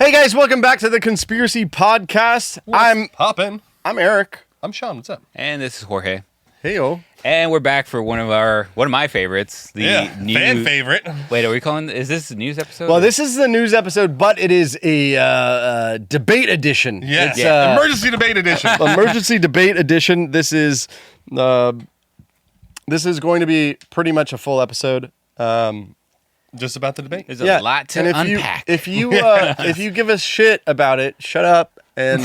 Hey guys, welcome back to the Conspiracy Podcast. I'm Eric. I'm Sean. What's up? And this is Jorge. Heyo. And we're back for one of my favorites. Fan favorite. Wait, are we calling? Is this a news episode? Well, this is the news episode, but it is a debate edition. Yes. It's, Emergency debate edition. emergency debate edition. This is going to be pretty much a full episode. Just about the debate. There's a lot to unpack. If you give us shit about it, shut up and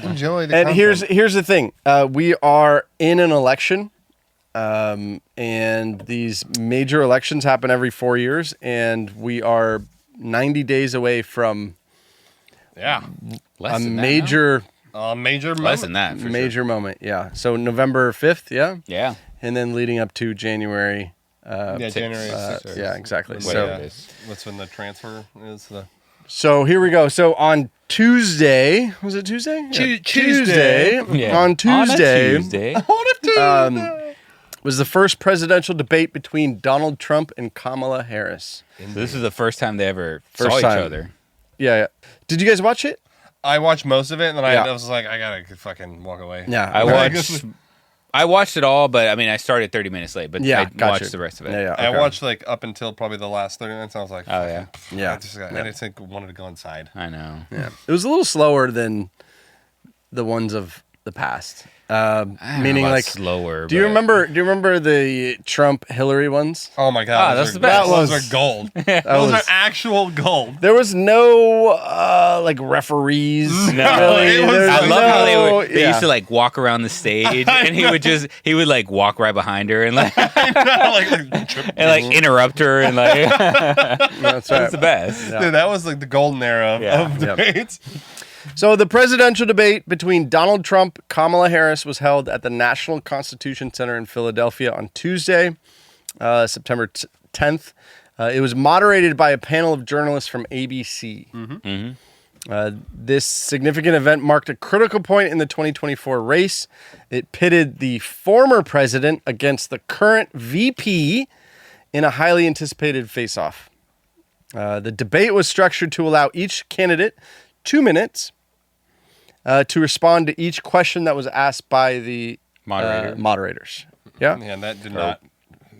Enjoy the and content. here's the thing. We are in an election, and these major elections happen every 4 years, and we are 90 days away from Less a than major major Less than that. For major sure. moment. Yeah. So November 5th. Yeah. Yeah. And then leading up to January. January 6th. Yeah, exactly. Whatever So it is. What's when the transfer is? So here we go. So on Tuesday, was it Tuesday? Yeah. Tuesday. Yeah. On Tuesday, Tuesday. was the first presidential debate between Donald Trump and Kamala Harris. So this is the first time they ever First saw time. each other. Yeah. Did you guys watch it? I watched most of it, and then Yeah. I was like, I gotta fucking walk away. Yeah. I watched it all, but I mean, I started 30 minutes late, but Yeah, I gotcha. watched the rest of it. Yeah. I okay. watched like up until probably the last 30 minutes. And I was like, Oh, yeah. Yeah. I just wanted to go inside. I know. Yeah. It was a little slower than the ones of the past. I don't know Meaning about like slower. Do you but- remember the Trump Hillary ones? Oh my god, that's the best. Those That was- are gold. That Those was- are actual gold. There was no like referees. No, really. it was- There I was love how they yeah. used to like walk around the stage, and he would like walk right behind her and like interrupt her and like That's right. that's the best. Yeah. Dude, that was like the golden era of Yeah. debates. So the presidential debate between Donald Trump, Kamala Harris was held at the National Constitution Center in Philadelphia on Tuesday, September 10th. It was moderated by a panel of journalists from ABC. This significant event marked a critical point in the 2024 race. It pitted the former president against the current VP in a highly anticipated face-off. The debate was structured to allow each candidate 2 minutes to respond to each question that was asked by the moderators. Yeah. Man, that did not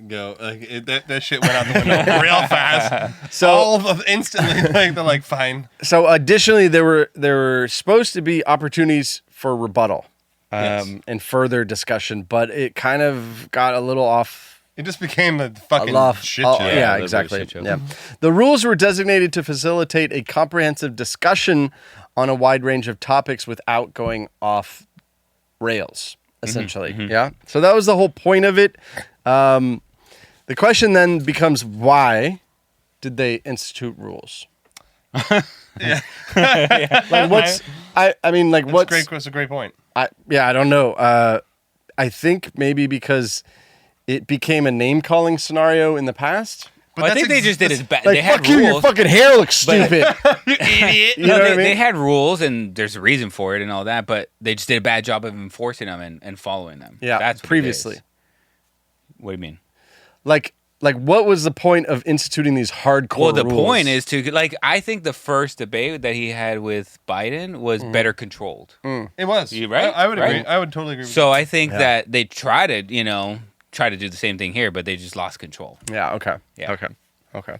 go. Like, that shit went out the window real fast. So All of instantly, like they're like, fine. So additionally, there were supposed to be opportunities for rebuttal Yes. and further discussion, but it kind of got a little off. It just became a fucking shit Oh, show. yeah, a little bit exactly. of shit show. Yeah. The rules were designated to facilitate a comprehensive discussion on a wide range of topics without going off rails, essentially. Yeah. So that was the whole point of it. The question then becomes, why did they institute rules? Like what's I mean like what's That's a great point. I don't know. I think maybe because it became a name calling scenario in the past. Well, I think they just did it bad. Like They had fuck you, your rules. fucking hair looks stupid. You idiot. You know what I mean? They had rules, and there's a reason for it and all that, but they just did a bad job of enforcing them and following them. Yeah, That's what it previously. is. What do you mean? Like what was the point of instituting these hardcore Well, the rules? point is to I think the first debate that he had with Biden was better controlled. It was. You right? I would agree. Right? I would totally agree with So I think that they try to do the same thing here, but they just lost control. Yeah, okay. Yeah. Okay.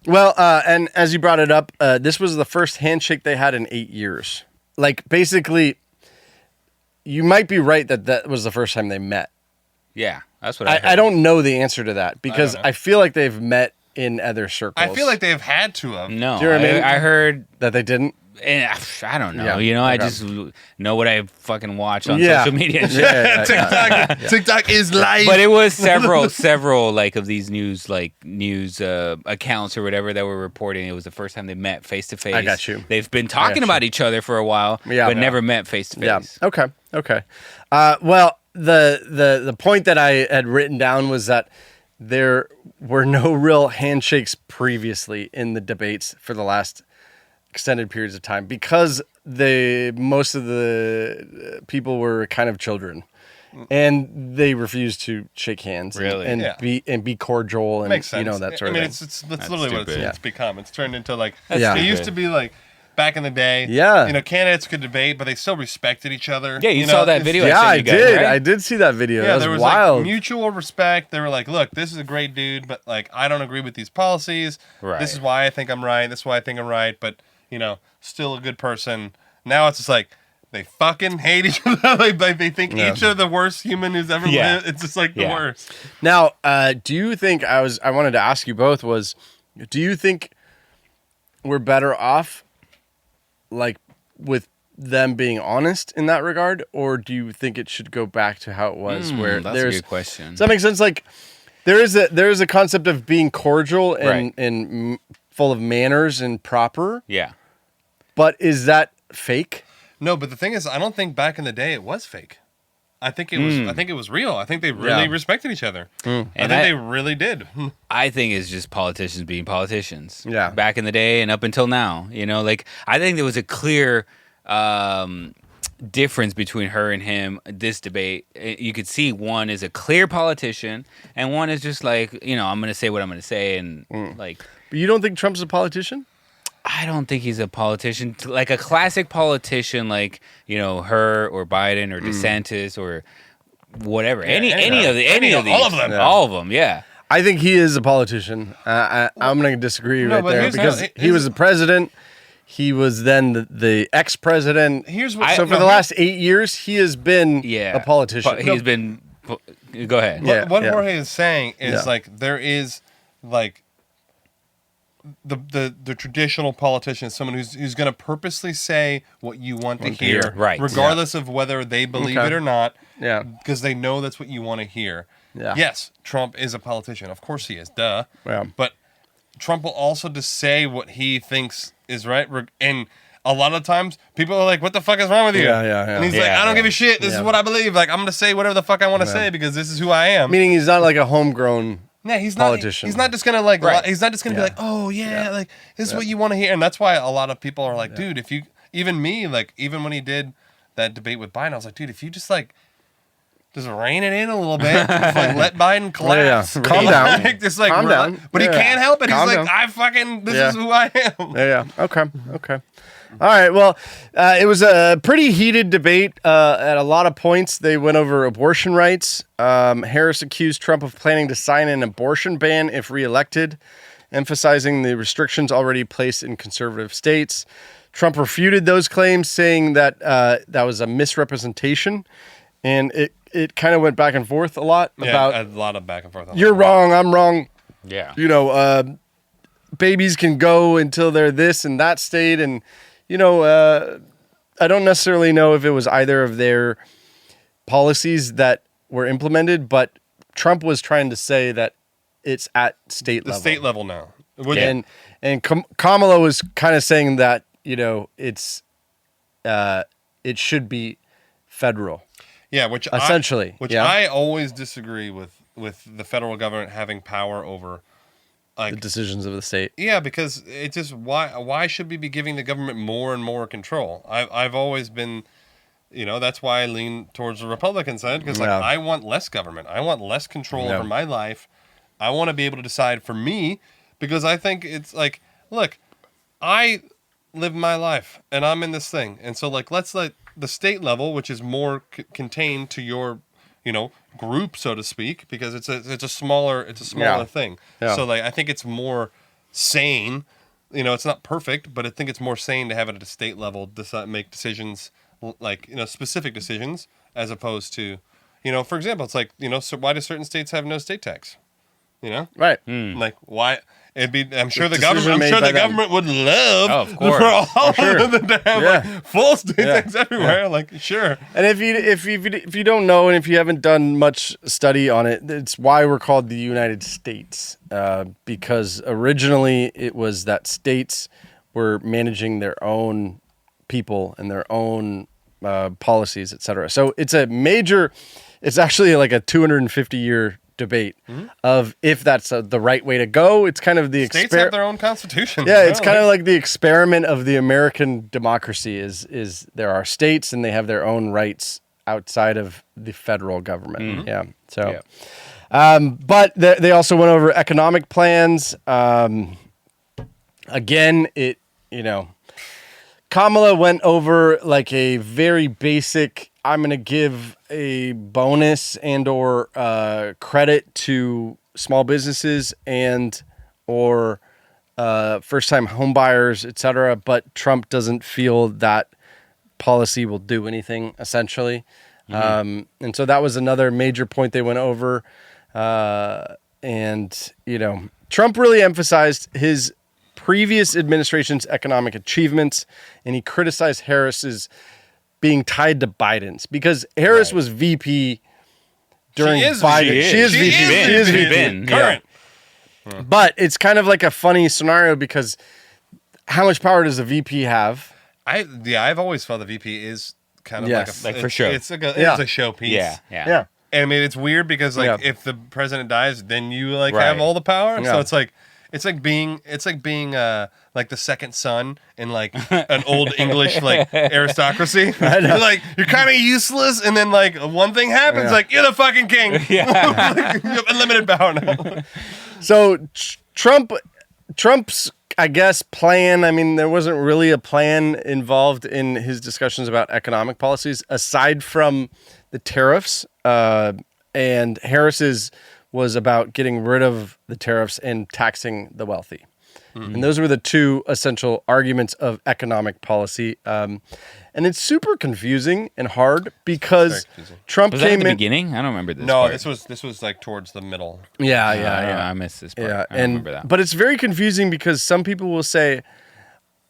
Well, and as you brought it up, this was the first handshake they had in 8 years. Like basically you might be right that was the first time they met. Yeah, that's what I heard. I don't know the answer to that because I don't know. I feel like they've met in other circles. I feel like they've had to have. No, Do you know what I mean? I heard. that they didn't. And I don't know. Yeah, I okay. just know what I fucking watch on Yeah. social media. And shit. Yeah. TikTok is live. But it was several like of these news accounts or whatever that were reporting. It was the first time they met face to face. I got you. They've been talking about each other for a while, Yeah. but never met face to Yeah. face. Okay. Well, the point that I had written down was that there were no real handshakes previously in the debates for the last extended periods of time because most of the people were kind of children, and they refused to shake hands, Really? and be cordial, and Makes sense. that sort of I mean, thing. it's literally what it's become. It's turned into like Yeah. it used to be like back in the day. Yeah. Candidates could debate, but they still respected each other. Yeah, you saw that video. Yeah, sent I you guys, did. right? I did see that video. Yeah, that was there was wild. like mutual respect. They were like, "Look, this is a great dude, but like I don't agree with these policies. Right. This is why I think I'm right. This is why I think I'm right. But still a good person." Now it's just like they fucking hate each other. like they think each are the worst human who's ever lived. It's just like the worst. Now, do you think I wanted to ask you both do you think we're better off, like, with them being honest in that regard, or do you think it should go back to how it was, where that's a good question. Does that make sense? Like, there is a concept of being cordial and full of manners and proper. Yeah. But is that fake? No, but the thing is, I don't think back in the day it was fake. I think it was. I think it was real. I think they really respected each other. I think they really did. I think it's just politicians being politicians. Yeah. Back in the day and up until now, like I think there was a clear difference between her and him. This debate, you could see one is a clear politician and one is just like, I'm going to say what I'm going to say and like. But you don't think Trump's a politician? I don't think he's a politician, like a classic politician, like her or Biden or DeSantis or whatever. Any of these, all of them, all of them. Yeah, I think he is a politician. I'm going to disagree right there because he was the president. He was then the ex-president. So for the last 8 years, he has been a politician. He's been. Go ahead. What Jorge is saying is like there is like. The traditional politician is someone who's going to purposely say what you want to hear, right? Regardless of whether they believe it or not, because they know that's what you want to hear. Yeah. Yes, Trump is a politician. Of course he is. Duh. Yeah. But Trump will also just say what he thinks is right, and a lot of times people are like, "What the fuck is wrong with you?" Yeah. And he's like, "I don't give a shit. This is what I believe. Like I'm going to say whatever the fuck I want to say because this is who I am." Meaning he's not like a homegrown. Yeah, he's politician. He's not just gonna He's not just gonna be like, oh yeah, like this is what you want to hear, and that's why a lot of people are like, dude, if you, even me, like even when he did that debate with Biden, I was like, dude, if you just rein it in a little bit, just, let Biden collapse, calm down, calm down. But he can't help it. Calm He's down. like, this is who I am. Yeah. Okay. All right. Well, it was a pretty heated debate at a lot of points. They went over abortion rights. Harris accused Trump of planning to sign an abortion ban if reelected, emphasizing the restrictions already placed in conservative states. Trump refuted those claims, saying that that was a misrepresentation, and it kind of went back and forth a lot about a lot of back and forth. You're wrong. I'm wrong. Yeah. Babies can go until they're this and that state, and I don't necessarily know if it was either of their policies that were implemented, but Trump was trying to say that it's at state level. The state level now. And Kamala was kind of saying that, it's it should be federal. Yeah, which essentially. I always disagree with the federal government having power over the decisions of the state. Yeah, because it's just why should we be giving the government more and more control? I've always been, that's why I lean towards the Republican side because I want less government. I want less control over my life. I want to be able to decide for me because I think it's like, look, I live my life and I'm in this thing, and so let's let the state level, which is more contained to your group, so to speak, because it's a smaller thing. Yeah. So I think it's more sane. It's not perfect, but I think it's more sane to have it at a state level, make decisions specific decisions as opposed to, for example, it's so why do certain states have no state tax? Right. Like why? I'm sure the government would love for all of them to have full state tax everywhere. Yeah. Sure. And if you don't know and if you haven't done much study on it, it's why we're called the United States. Because originally it was that states were managing their own people and their own policies, etc. So it's actually like a 250-year debate of if that's the right way to go. It's kind of the states have their own constitution. Yeah, it's kind of like the experiment of the American democracy is there are states and they have their own rights outside of the federal government. Mm-hmm. Yeah. So, but they also went over economic plans. Again, Kamala went over like a very basic, I'm going to give a bonus and or credit to small businesses and or first-time home buyers, et cetera. But Trump doesn't feel that policy will do anything, essentially. And so that was another major point they went over. And Trump really emphasized his previous administration's economic achievements, and he criticized Harris's being tied to Biden's because Harris was VP during Biden. She is VP. She is VP. Current. Yeah. But it's kind of like a funny scenario because how much power does a VP have? I've always felt the VP is kind of for show. It's like it's a showpiece. Yeah. And I mean, it's weird because if the president dies, then you have all the power. Yeah. So it's like being like the second son in like an old English like aristocracy. You're kind of useless, and then like one thing happens, like you're the fucking king. Yeah, you have unlimited power now. So Trump's, I guess, plan. I mean, there wasn't really a plan involved in his discussions about economic policies aside from the tariffs. And Harris's was about getting rid of the tariffs and taxing the wealthy. Mm-hmm. And those were the two essential arguments of economic policy. And it's super confusing and hard because Trump was came that at the in beginning. I don't remember this. No, part. this was like towards the middle. Yeah. I missed this part. Yeah, I don't remember that. But it's very confusing because some people will say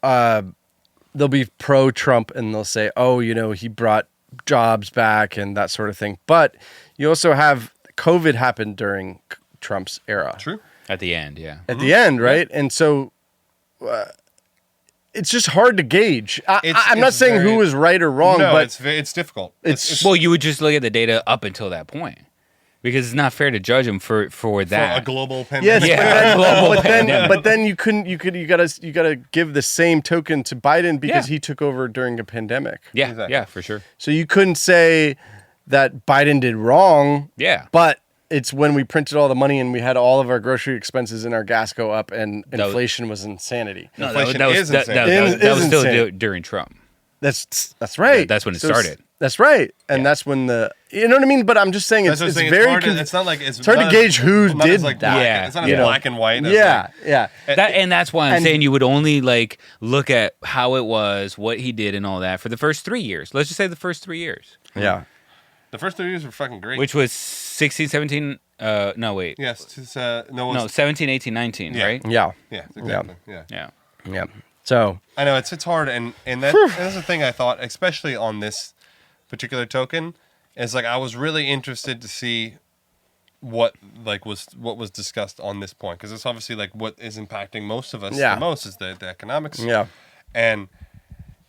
they'll be pro-Trump and they'll say, oh, he brought jobs back and that sort of thing. But you also have COVID happened during Trump's era. True. At the end, yeah. At the end, right? And so it's just hard to gauge. I'm not saying who is right or wrong, but it's difficult. Well, you would just look at the data up until that point. Because it's not fair to judge him for that. For a global pandemic. Yes, but then you gotta give the same token to Biden because he took over during a pandemic. Yeah, exactly. Yeah, for sure. So you couldn't say that Biden did wrong. Yeah. But it's when we printed all the money and we had all of our grocery expenses and our gas go up and inflation was insanity. No, inflation that was still during Trump. That's right. That's when it started. That's right, and that's when you know what I mean. But I'm just saying it's very. It's not like it's hard to gauge who did like that. Yeah, it's not as black and white. Yeah. And that's why I'm saying you would only like look at how it was, what he did, and all that for the first 3 years. Let's just say the first 3 years. Yeah, the first 3 years were fucking great. Which was 16, 17. No, wait. Yes, 17, 18, 19. Right? Yeah. Yeah. Exactly. Yeah. So I know it's hard, and that's the thing I thought, especially on this particular token, is like I was really interested to see what was discussed on this point, because it's obviously like what is impacting most of us the most is the economics. Yeah, and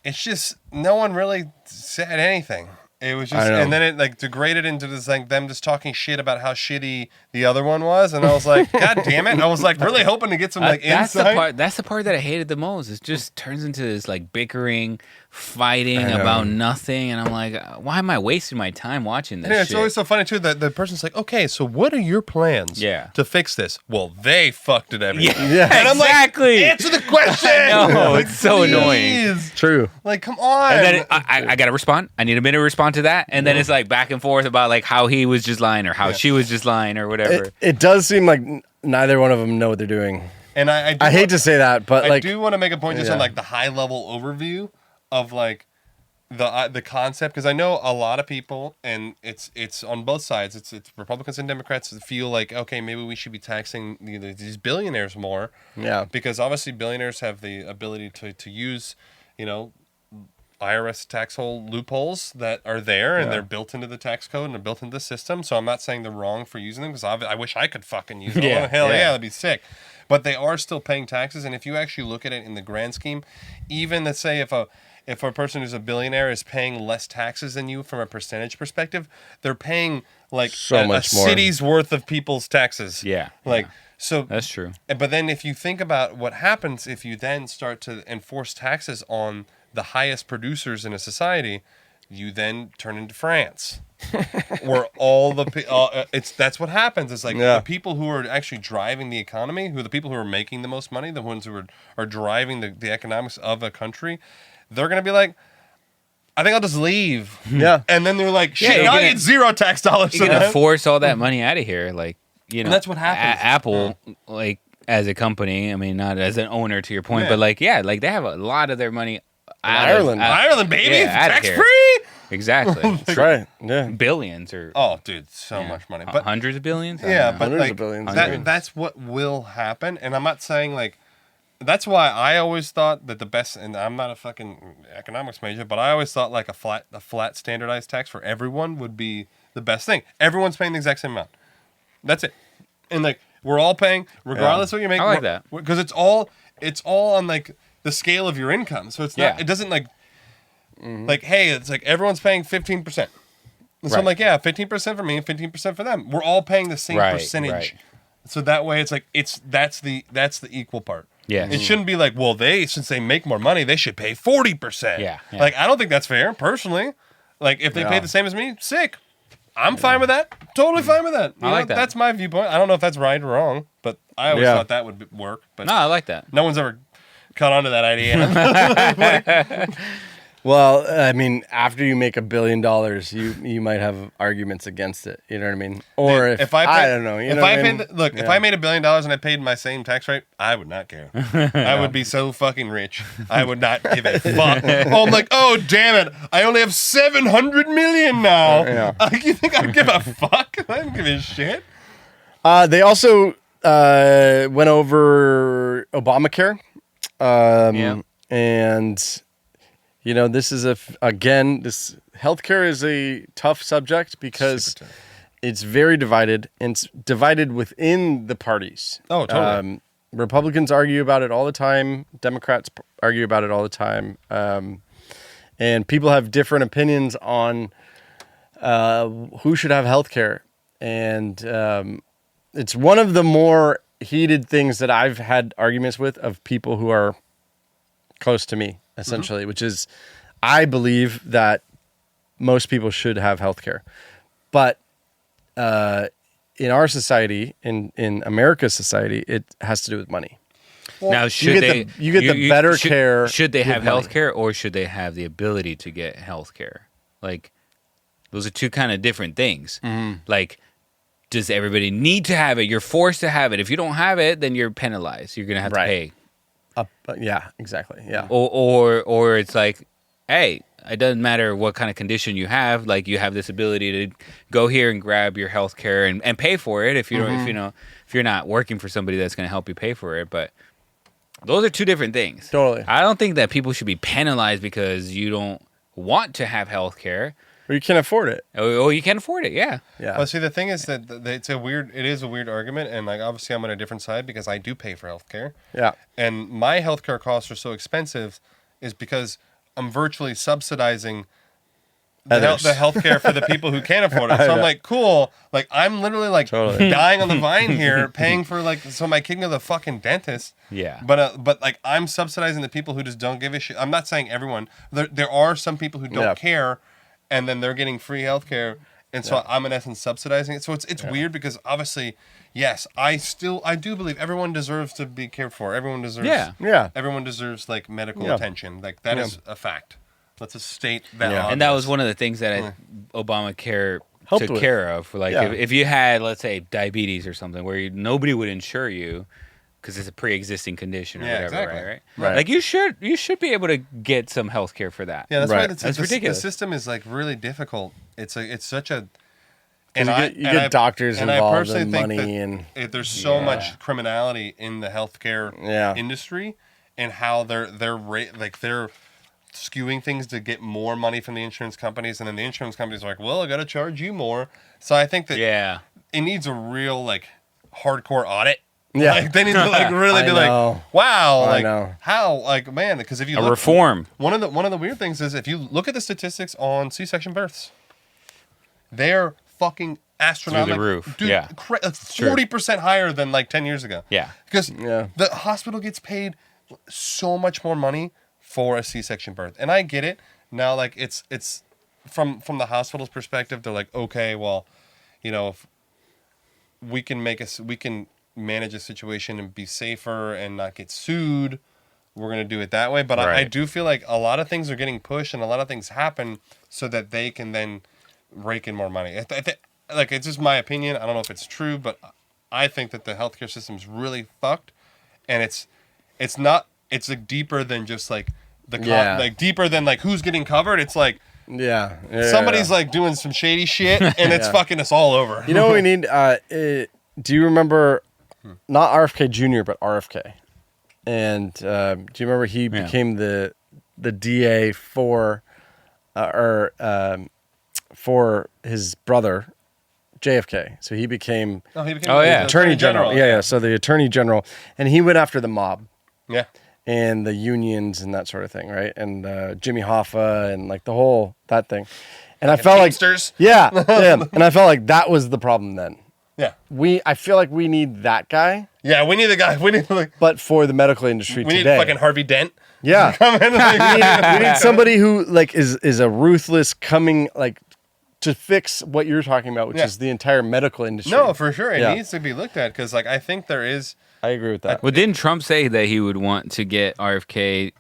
it's just no one really said anything. It was just, and then it like degraded into this like them just talking shit about how shitty the other one was, and I was like, God damn it! I was like really hoping to get some like insight. That's the part that I hated the most. It just turns into this like bickering, fighting about nothing, and I'm like, why am I wasting my time watching this? Yeah, it's always so funny too that the person's like, okay, so what are your plans? To fix this? Well, they fucked it everything. Yeah. And I'm like, answer the question. No, it's so annoying. True. Like, come on. And then I gotta respond. I need a minute to respond to that, and then it's like back and forth about like how he was just lying or how she was just lying or whatever. It does seem like neither one of them know what they're doing. And I hate to say that, but I do want to make a point just on like the high level overview of like the concept, because I know a lot of people, and it's on both sides. It's Republicans and Democrats that feel like, okay, maybe we should be taxing these billionaires more. Yeah. Because obviously billionaires have the ability to use, IRS tax hole loopholes that are there, and they're built into the tax code and they're built into the system. So I'm not saying they're wrong for using them, because I wish I could fucking use them. Hell yeah, that'd be sick. But they are still paying taxes, and if you actually look at it in the grand scheme, even let's say if a person who's a billionaire is paying less taxes than you from a percentage perspective, they're paying like so much more. City's worth of people's taxes. Yeah. So that's true. But then if you think about what happens if you then start to enforce taxes on the highest producers in a society, You then turn into France, where all the that's what happens. It's like the people who are actually driving the economy, who are the people who are making the most money, the ones who are driving the economics of a country, they're gonna be like, I think I'll just leave. Yeah, and then they're like, shit, now I get zero tax dollars. You're gonna force all that money out of here, like and that's what happens. Apple, like as a company, I mean, not as an owner to your point, but like they have a lot of their money. Ireland, baby, tax free. Exactly. That's right. Yeah, billions or dude, so much money, but hundreds of billions. Yeah, but hundreds like of billions. that's what will happen, and I'm not saying like. That's why I always thought that the best, and I'm not a fucking economics major, but I always thought like a flat standardized tax for everyone would be the best thing. Everyone's paying the exact same amount. That's it, and like we're all paying regardless of what you make. I like that because it's all on like the scale of your income, so it's not. It doesn't like. Like, hey, it's like everyone's paying 15%. So I'm like, 15% for me and 15% for them. We're all paying the same percentage. Right. So that way it's like that's the equal part. Yeah. It shouldn't be like, well, since they make more money, they should pay 40%. Yeah. Like I don't think that's fair, personally. Like if they pay the same as me, sick. I'm fine with that. Totally fine with that. I like that. That's my viewpoint. I don't know if that's right or wrong, but I always thought that would work. But no, I like that. No one's ever caught on to that idea. Well, I mean, after you make $1 billion, you might have arguments against it. You know what I mean? Or if I don't know. If I made $1 billion and I paid my same tax rate, I would not care. I would be so fucking rich. I would not give a fuck. I'm like, oh damn it! I only have 700 million now. You think I'd give a fuck? I don't give a shit. They also went over Obamacare, and. You know, this is this healthcare is a tough subject because it's very divided, and it's divided within the parties. Oh, totally. Republicans argue about it all the time. Democrats argue about it all the time. And people have different opinions on who should have healthcare. And it's one of the more heated things that I've had arguments with of people who are close to me. Essentially, which is, I believe that most people should have healthcare, but in our society, in America's society, it has to do with money. Well, now, you get the better care? Should they have healthcare, or should they have the ability to get healthcare? Like, those are two kind of different things. Mm-hmm. Like, does everybody need to have it? You're forced to have it. If you don't have it, then you're penalized. You're gonna have to pay. Yeah, exactly. Yeah. Or it's like, hey, it doesn't matter what kind of condition you have. Like you have this ability to go here and grab your health care and pay for it if you don't, if you're not working for somebody that's going to help you pay for it. But those are two different things. Totally. I don't think that people should be penalized because you don't want to have health care. Or you can't afford it. Oh, you can't afford it. Yeah. Yeah. Well, see, the thing is that it is a weird argument, and like obviously I'm on a different side because I do pay for healthcare. Yeah. And my healthcare costs are so expensive, is because I'm virtually subsidizing the healthcare for the people who can't afford it. So I'm like, cool. Like I'm literally like dying on the vine here, paying for like so my kid can go to the fucking dentist. Yeah. But like I'm subsidizing the people who just don't give a shit. I'm not saying everyone. There are some people who don't care. And then they're getting free healthcare, and so I'm in essence subsidizing it. So it's weird because obviously, yes, I do believe everyone deserves to be cared for. Everyone deserves everyone deserves like medical attention. Like that is a fact. Let's just state that. Yeah. And that was one of the things that Obamacare took care of. Like if you had, let's say, diabetes or something, where nobody would insure you. Because it's a pre-existing condition or whatever, exactly. right? Like you should be able to get some health care for that. Yeah, that's right. That's ridiculous. The system is like really difficult. It's such a. And you get doctors involved and money and there's so much criminality in the healthcare industry, and how they're skewing things to get more money from the insurance companies, and then the insurance companies are like, well, I got to charge you more. So I think that it needs a real like hardcore audit. Yeah, like they need to like really be like, wow, like how, like man, because if you look, reform. One of the weird things is if you look at the statistics on C-section births, they're fucking astronomical. Through the roof. Dude, 40% higher than like 10 years ago. Yeah, because the hospital gets paid so much more money for a C-section birth, and I get it now. Like it's from the hospital's perspective, they're like, okay, well, if we can manage a situation and be safer and not get sued, we're going to do it that way. But I do feel like a lot of things are getting pushed and a lot of things happen so that they can then rake in more money. Like, it's just my opinion. I don't know if it's true, but I think that the healthcare system's really fucked, and it's like deeper than just like like deeper than like who's getting covered. It's like somebody's like doing some shady shit, and it's fucking us all over. You know what we need? Do you remember not RFK Jr. but RFK? And do you remember he became the DA for his brother JFK? So he became Attorney General. Yeah. So the Attorney General, and he went after the mob. Yeah. And the unions and that sort of thing, right? And Jimmy Hoffa and like the whole that thing. And I felt Teamsters. like and I felt like that was the problem then. Yeah. I feel like we need that guy. Yeah, we need the guy. We need but for the medical industry we today. need fucking Harvey Dent. Yeah. Come in, we need somebody who like is a ruthless coming like to fix what you're talking about, which is the entire medical industry. No, for sure. It needs to be looked at because like I think there is. I agree with that. Well, didn't Trump say that he would want to get RFK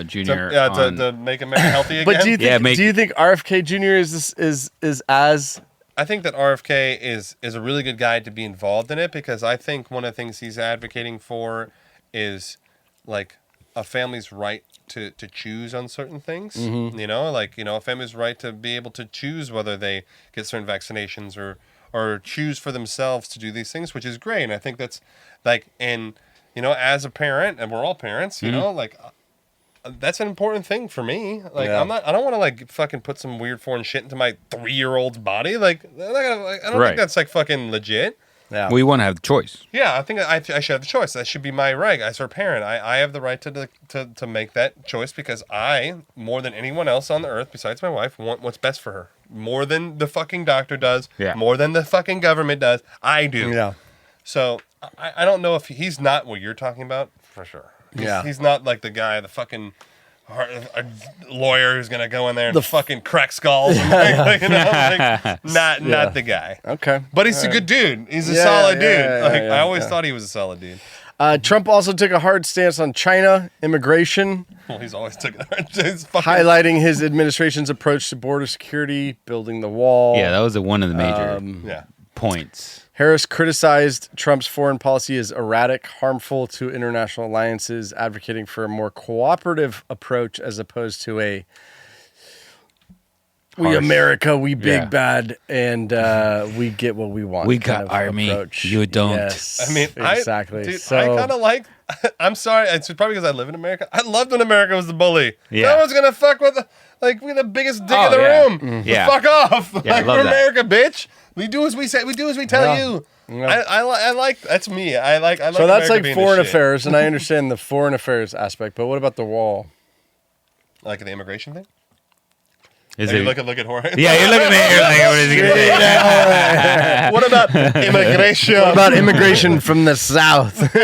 Jr. to make America healthy again? But do you think RFK Jr. is as? I think that RFK is a really good guy to be involved in it because I think one of the things he's advocating for is like a family's right to choose on certain things. Mm-hmm. A family's right to be able to choose whether they get certain vaccinations or choose for themselves to do these things, which is great. And I think that's like, and as a parent, and we're all parents, like that's an important thing for me. Like I don't want to like fucking put some weird foreign shit into my 3-year-old's body. Like I don't think that's like fucking legit. Yeah. We want to have the choice. Yeah, I think I should have the choice. That should be my right as a parent. I have the right to make that choice because I, more than anyone else on the earth besides my wife, want what's best for her. More than the fucking doctor does. Yeah. More than the fucking government does. I do. Yeah. So I don't know if he's not what you're talking about for sure. He's not like the guy, the fucking a lawyer who's gonna go in there and fucking crack skulls. And not the guy. Okay, but he's a good dude. He's a solid dude. I always thought he was a solid dude. Trump also took a hard stance on China immigration. Well, he's always took highlighting his administration's approach to border security, building the wall. Yeah, that was one of the major points. Harris criticized Trump's foreign policy as erratic, harmful to international alliances, advocating for a more cooperative approach as opposed to a we America, we big bad, and we get what we want. We got army, approach. You don't. Yes, I mean, exactly. Dude, so, I kind of like. I'm sorry, it's probably because I live in America. I loved when America was the bully. Yeah. No one's gonna fuck with we're the biggest dick in the room. Mm-hmm. Yeah. Fuck off. Yeah, we're America, bitch. We do as we say. We do as we tell you. Yeah. I like that's me. I like. So that's America like foreign affairs, and I understand the foreign affairs aspect. But what about the wall? Like the immigration thing. Is you look at Jorge? Yeah, you're looking at me. You're like, what is he gonna say? What about immigration? What about immigration from the South?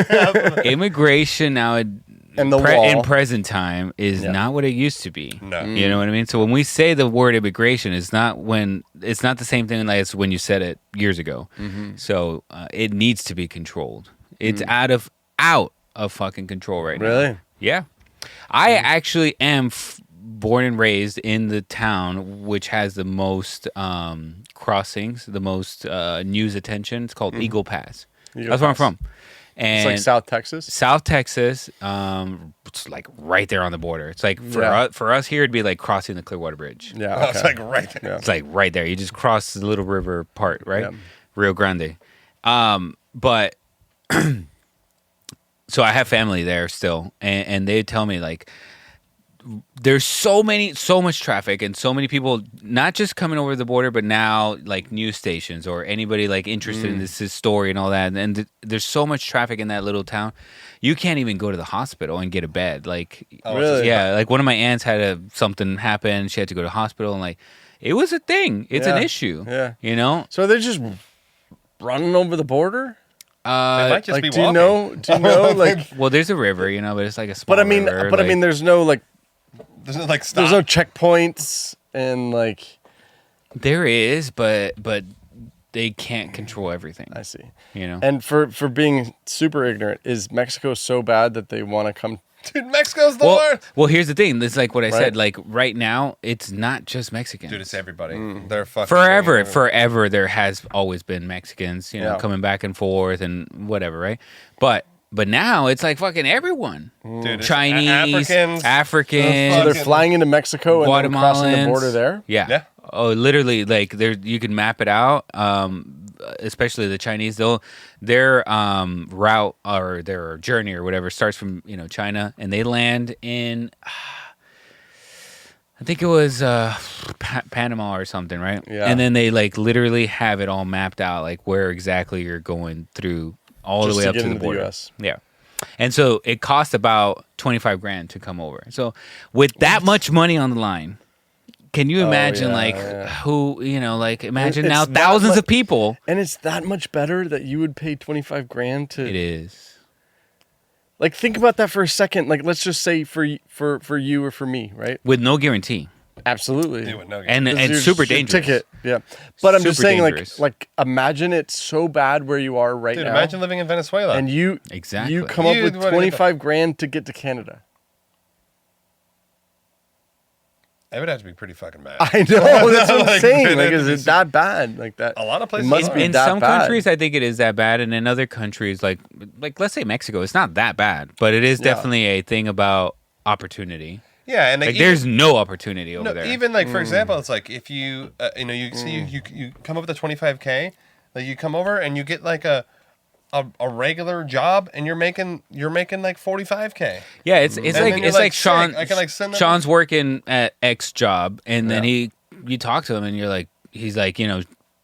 Immigration now and the wall in present time is not what it used to be. No. You know what I mean? So when we say the word immigration, it's not the same thing as when you said it years ago. Mm-hmm. So it needs to be controlled. It's out of fucking control right now. Really? Yeah. I actually am born and raised in the town which has the most crossings, the most news attention. It's called Eagle Pass. That's where I'm from. And it's like South Texas? South Texas, it's like right there on the border. It's like for us here, it'd be like crossing the Clearwater Bridge. Yeah, okay. It's like right there. Yeah. It's like right there. You just cross the Little River part, right? Yeah. Rio Grande. But so I have family there still, and they tell me like there's so much traffic and so many people not just coming over the border, but now like news stations or anybody like interested in this story and all that. And there's so much traffic in that little town, you can't even go to the hospital and get a bed. Like, really? Yeah, like one of my aunts had something happen. She had to go to the hospital, and like it was a thing. It's an issue. Yeah, you know. So they're just running over the border. They might just like, be do walking. Do you know? Like, well, there's a river, you know, but it's like a small. But I mean, river, I mean, there's no like. There's no like stop. There's no checkpoints and like. There is, but they can't control everything. I see. And for being super ignorant, is Mexico so bad that they want to come? Dude, Mexico's the worst. Well, here's the thing. It's like what I said. Like right now, it's not just Mexicans. Dude, it's everybody. They're fucking forever. There has always been Mexicans, coming back and forth and whatever, right? But now it's like fucking everyone. Dude, Chinese, Africans. So they're flying into Mexico and then crossing the border there? Yeah. Oh, literally, like you can map it out. Especially the Chinese, their route or their journey or whatever starts from China, and they land in I think it was Panama or something, right? Yeah. And then they like literally have it all mapped out, like where exactly you're going through all the way up to the border. US. Yeah. And so it cost about $25,000 to come over. So with that much money on the line, can you imagine who, like imagine now thousands of people. And it's that much better that you would pay $25,000 to. It is. Like, think about that for a second. Like, let's just say for you or for me, right? With no guarantee. Absolutely. Yeah, with no and it's super dangerous. Ticket. Yeah. But I'm just saying, dangerous. like imagine it's so bad where you are right now. Imagine living in Venezuela. And you Exactly. come up with $25,000 to get to Canada. I would have to be pretty fucking mad. I know. That's what I'm saying. Like, is is it that bad? Like that? A lot of places must are. be In that some bad. countries, I think it is that bad, and in other countries, like let's say Mexico, it's not that bad, but it is definitely a thing about opportunity. Yeah, and Like there's no opportunity over there. Even like for example, it's like if you you come up with a $25,000, like you come over and you get like a regular job and you're making like $45,000. Yeah, it's like Sean. I can like send them. Sean's working at X job, and then you talk to him, and you're like, he's like,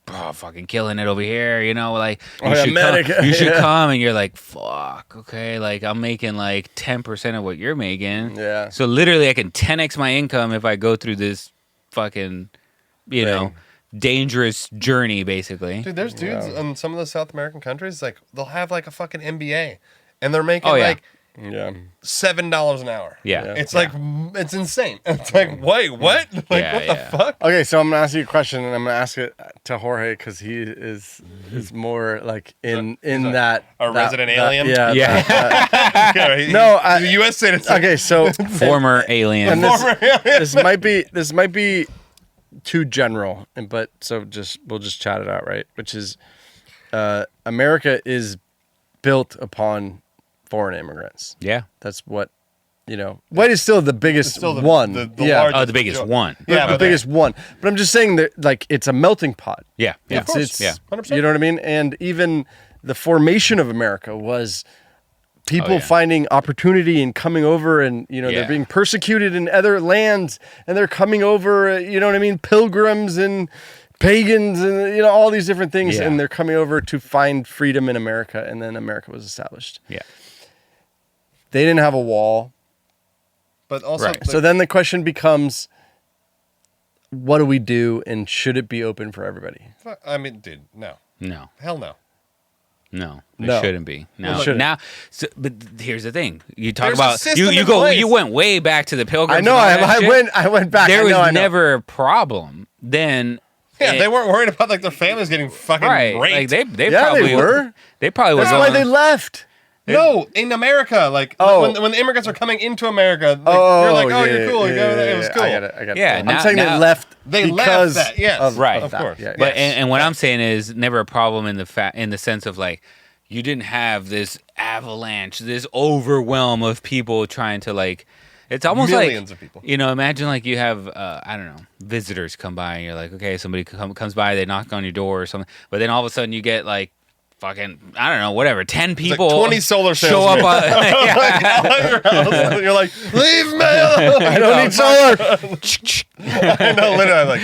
fucking killing it over here, like you should come, and you're like, fuck, okay, like I'm making like 10% of what you're making. Yeah. So literally, I can 10x my income if I go through this fucking, dangerous journey, basically. Dude, there's dudes in some of the South American countries, like they'll have like a fucking MBA, and they're making $7 an hour. Yeah. It's like it's insane. It's like, wait, what? Like what the fuck? Okay, so I'm gonna ask you a question, and I'm gonna ask it to Jorge because he is more like in that resident alien. No, the U.S. citizen. Okay, so Former alien. This might be too general, but we'll just chat it out, right? Which is, America is built upon foreign immigrants. Yeah, that's what White is still the biggest one. The biggest one. Yeah, the biggest one. But I'm just saying that like it's a melting pot. Yeah, It's 100%. You know what I mean? And even the formation of America was people finding opportunity and coming over, and they're being persecuted in other lands, and they're coming over. You know what I mean? Pilgrims and pagans, and all these different things, and they're coming over to find freedom in America, and then America was established. Yeah, they didn't have a wall, but also, so then the question becomes, what do we do, and should it be open for everybody? I mean, dude, no, hell no. No, it shouldn't be. No, but here's the thing: you talk There's about you went way back to the Pilgrims. I know. I went back. There was never a problem then. Yeah, they weren't worried about like their families getting fucking raped. Like they probably were. They probably were. That's why they left. No, in America, like when the immigrants are coming into America, you're like, you're cool. It was cool. I get it. Yeah, I'm saying they left. They because left that. Yes, of course. Yeah, but and what I'm saying is never a problem in the sense of like you didn't have this avalanche, this overwhelm of people trying to like. It's almost millions like, of people. Imagine like you have, I don't know, visitors come by and you're like, okay, somebody comes by, they knock on your door or something. But then all of a sudden you get like fucking, I don't know, whatever, 10 people. Like 20 solar show up at your house. You're like, leave me alone. I don't need solar. I know, literally. I'm like,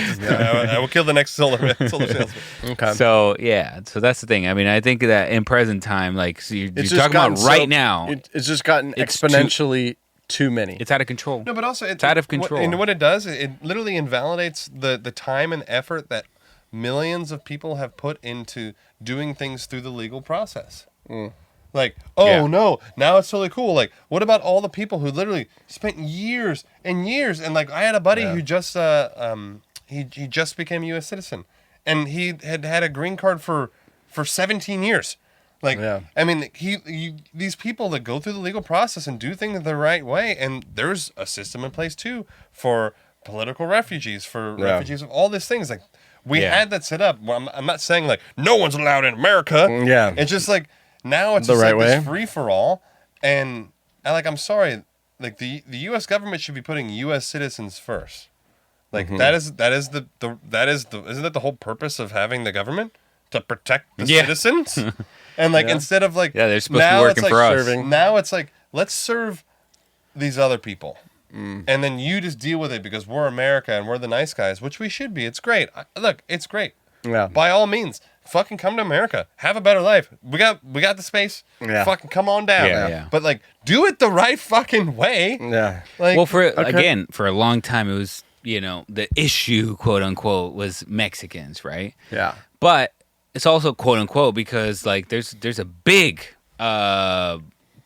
I will kill the next solar salesman. Okay. So, so that's the thing. I mean, I think that in present time, like, so you're talking about right now. It's just gotten exponentially too many. It's out of control. No, but also it's out of control. And what it does, it literally invalidates the time and effort that millions of people have put into doing things through the legal process. Like, no, now it's totally cool. Like, what about all the people who literally spent years and years? And like, I had a buddy who just he just became a U.S. citizen, and he had a green card for 17 years. Like, I mean, these people that go through the legal process and do things the right way, and there's a system in place too for political refugees, for refugees of all these things. Like, we had that set up. Well, I'm not saying like no one's allowed in America. Yeah, it's just like now it's the just right like way. This free for all, and like I'm sorry, like the U.S. government should be putting U.S. citizens first. Like that is the isn't that the whole purpose of having the government, to protect the citizens? And like instead of like they're supposed to be working for us. Now it's like let's serve these other people, and then you just deal with it because we're America and we're the nice guys, which we should be. It's great. Look, it's great. Yeah. By all means, fucking come to America. Have a better life. We got the space. Yeah. Fucking come on down. Yeah. But like, do it the right fucking way. Yeah. Like, well, for a long time, it was the issue, quote unquote, was Mexicans, right? Yeah. But it's also quote unquote because like there's a big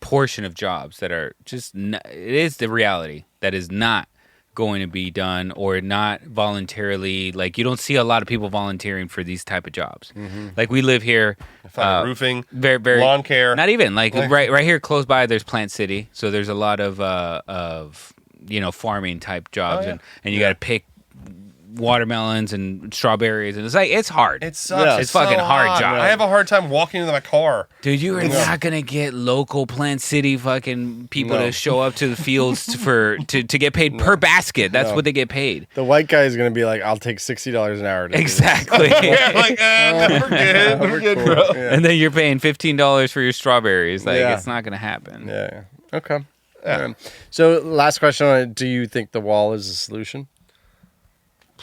portion of jobs that are just it is the reality that is not going to be done or not voluntarily. Like you don't see a lot of people volunteering for these type of jobs. Mm-hmm. Like we live here, roofing, very lawn care. Not even like right here close by. There's Plant City, so there's a lot of farming type jobs, and you got to pick watermelons and strawberries, and it's hard. It sucks. It's fucking hard job. I have a hard time walking into my car. Dude, you are not gonna get local Plant City fucking people to show up to the fields to get paid per basket. That's what they get paid. The white guy is gonna be like, I'll take $60 an hour. Exactly. We're good, bro. Yeah. And then you're paying $15 for your strawberries. Like it's not gonna happen. Yeah. Okay. Yeah. So last question on it: do you think the wall is a solution?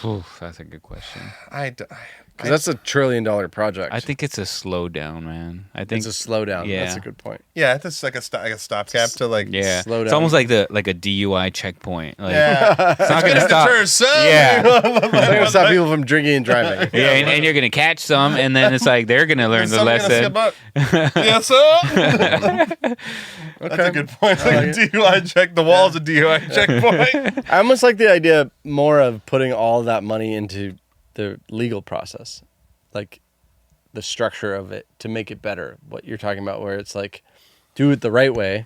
Oof, that's a good question. Because that's $1 trillion project. I think it's a slowdown, man. I think it's a slowdown. Yeah. That's a good point. Yeah, it's like a stopgap to like slow down. It's almost like a DUI checkpoint. Like, it's not going to stop. Yeah, it's not going to stop people from drinking and driving. Yeah, and you're going to catch some, and then it's like they're going to learn the lesson. Yes, sir. Okay. That's a good point. It's like a DUI check. The wall's a DUI checkpoint. I almost like the idea more of putting all that money into the legal process, like the structure of it to make it better. What you're talking about, where it's like, do it the right way.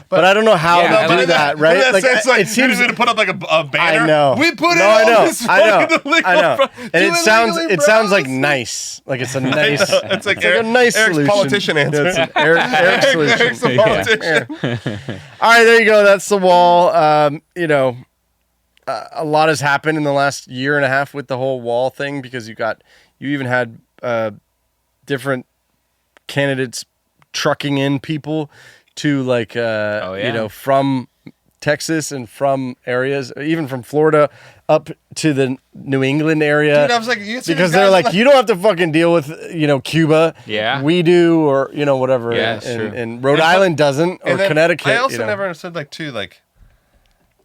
But I don't know how to do that, right? It seems to put up like a banner. I know. We put it on this fucking legal. I know. And it sounds like nice. Like it's a nice. It's like a nice Eric's solution. Politician answer. It's an Eric solution. Eric's a politician. All right, there you go. That's the wall. A lot has happened in the last year and a half with the whole wall thing because you even had different candidates trucking in people to from Texas and from areas, even from Florida up to the New England area. Dude, I was like, because they're like, you don't have to fucking deal with, Cuba. Yeah. We do, or, whatever. Yeah, and Rhode Island doesn't, or Connecticut. I also never understood,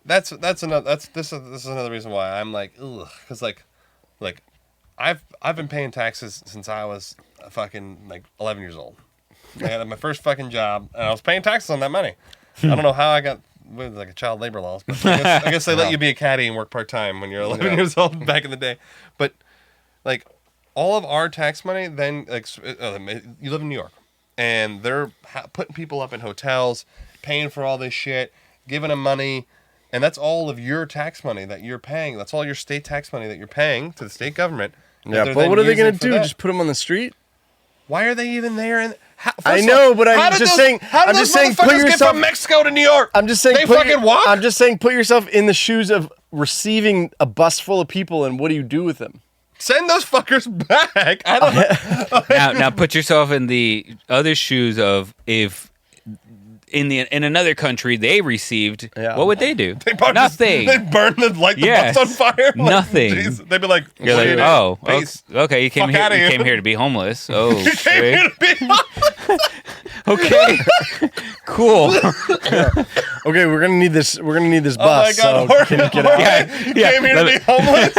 this is another reason why I'm like, ugh, because I've been paying taxes since I was fucking 11 years old. I had my first fucking job, and I was paying taxes on that money. I don't know how I got with like a child labor laws, but I guess they let you be a caddy and work part time when you're 11 years old back in the day. But like all of our tax money, then you live in New York, and they're putting people up in hotels, paying for all this shit, giving them money. And that's all of your tax money that you're paying. That's all your state tax money that you're paying to the state government. Yeah, but what are they going to do? Just put them on the street? Why are they even there? I know, but I'm just saying. How did those motherfuckers get from Mexico to New York? I'm just saying. They fucking walk? I'm just saying, put yourself in the shoes of receiving a bus full of people, and what do you do with them? Send those fuckers back. I don't know. Now put yourself in the other shoes of if. In another country they received, what would they do? Nothing. They'd burn the bus on fire. Nothing. Geez. They'd be like, okay, you came here to be homeless. Oh, you came here to be homeless. Okay, cool. Okay, we're gonna need this. We're gonna need this bus. Oh my God, can you get out? You came here to be homeless.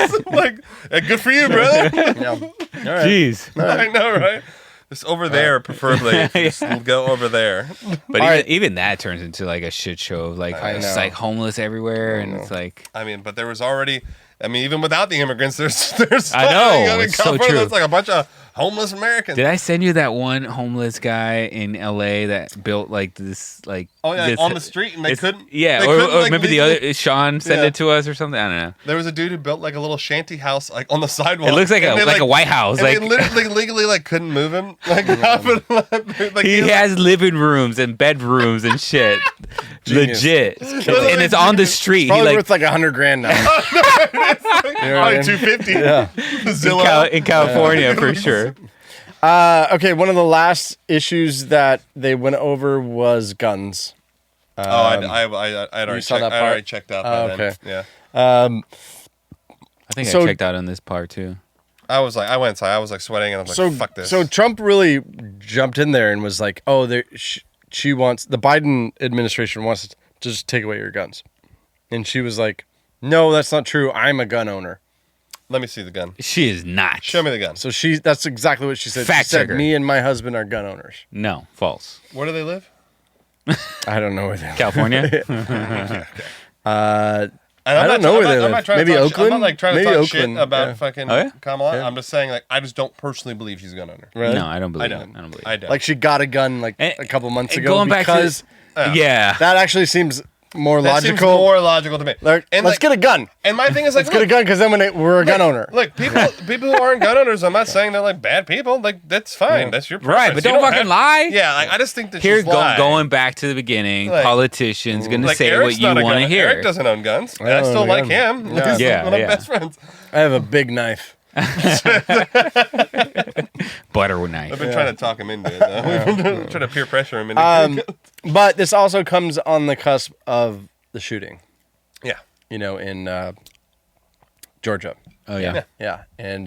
Good for you, brother. All right. Jeez. All right. I know, right? Just over there, preferably. Just go over there. But even that turns into like a shit show of like it's like homeless everywhere, and it's like. I mean, but there was already. I mean, even without the immigrants, there's. I know. It's so true. There's like a bunch of homeless Americans. Did I send you that one homeless guy in LA that built like this like? Oh yeah, on the street, and they couldn't. Yeah, or remember the other Sean sent it to us or something. I don't know. There was a dude who built like a little shanty house like on the sidewalk. It looks like a White House. And like they literally legally like couldn't move him. Like, like he has living rooms and bedrooms and shit. Legit, and it's on the street. It's probably worth like $100,000 now. Like 250. Yeah, in California for sure. Okay, one of the last issues that they went over was guns. I'd already checked out by then. Okay. Yeah. I think I checked out on this part too. I went inside. I was like sweating, and I was like, "Fuck this." So Trump really jumped in there and was like, "Oh, she wants the Biden administration wants to just take away your guns," and she was like, "No, that's not true. I'm a gun owner." Let me see the gun. She is not. Show me the gun. So that's exactly what she said. Fact she said, checker. "Me and my husband are gun owners." No, false. Where do they live? I don't know where they live. California. I don't know where they live. I'm not trying Maybe to talk Oakland. I'm not like trying to Maybe talk Oakland. shit about fucking Kamala. Yeah. I'm just saying, like, I just don't personally believe she's a gun owner. Really? No, I don't believe. I don't. I don't believe. I don't. Like she got a gun like a couple months ago Going back because to yeah, that actually seems more that logical. seems more logical to me. Like, let's get a gun. And my thing is like, Let's get a gun because then we're a gun owner. Look, people who aren't gun owners, I'm not saying they're like bad people. Like that's fine. That's your preference. right. But don't fucking lie. Yeah, like I just think that Here, she's lying. going back to the beginning, Like, politicians gonna like, say Eric's what you not a want to gun- hear. Eric doesn't own guns. I I still own a like gun. him. Yeah. He's Yeah, one of yeah. my best friends. I have a big knife. Butter knife. I've been trying to talk him into it, though. Trying to peer pressure him into it. But this also comes on the cusp of the shooting. Yeah. You know, in Georgia. Oh yeah. Yeah, and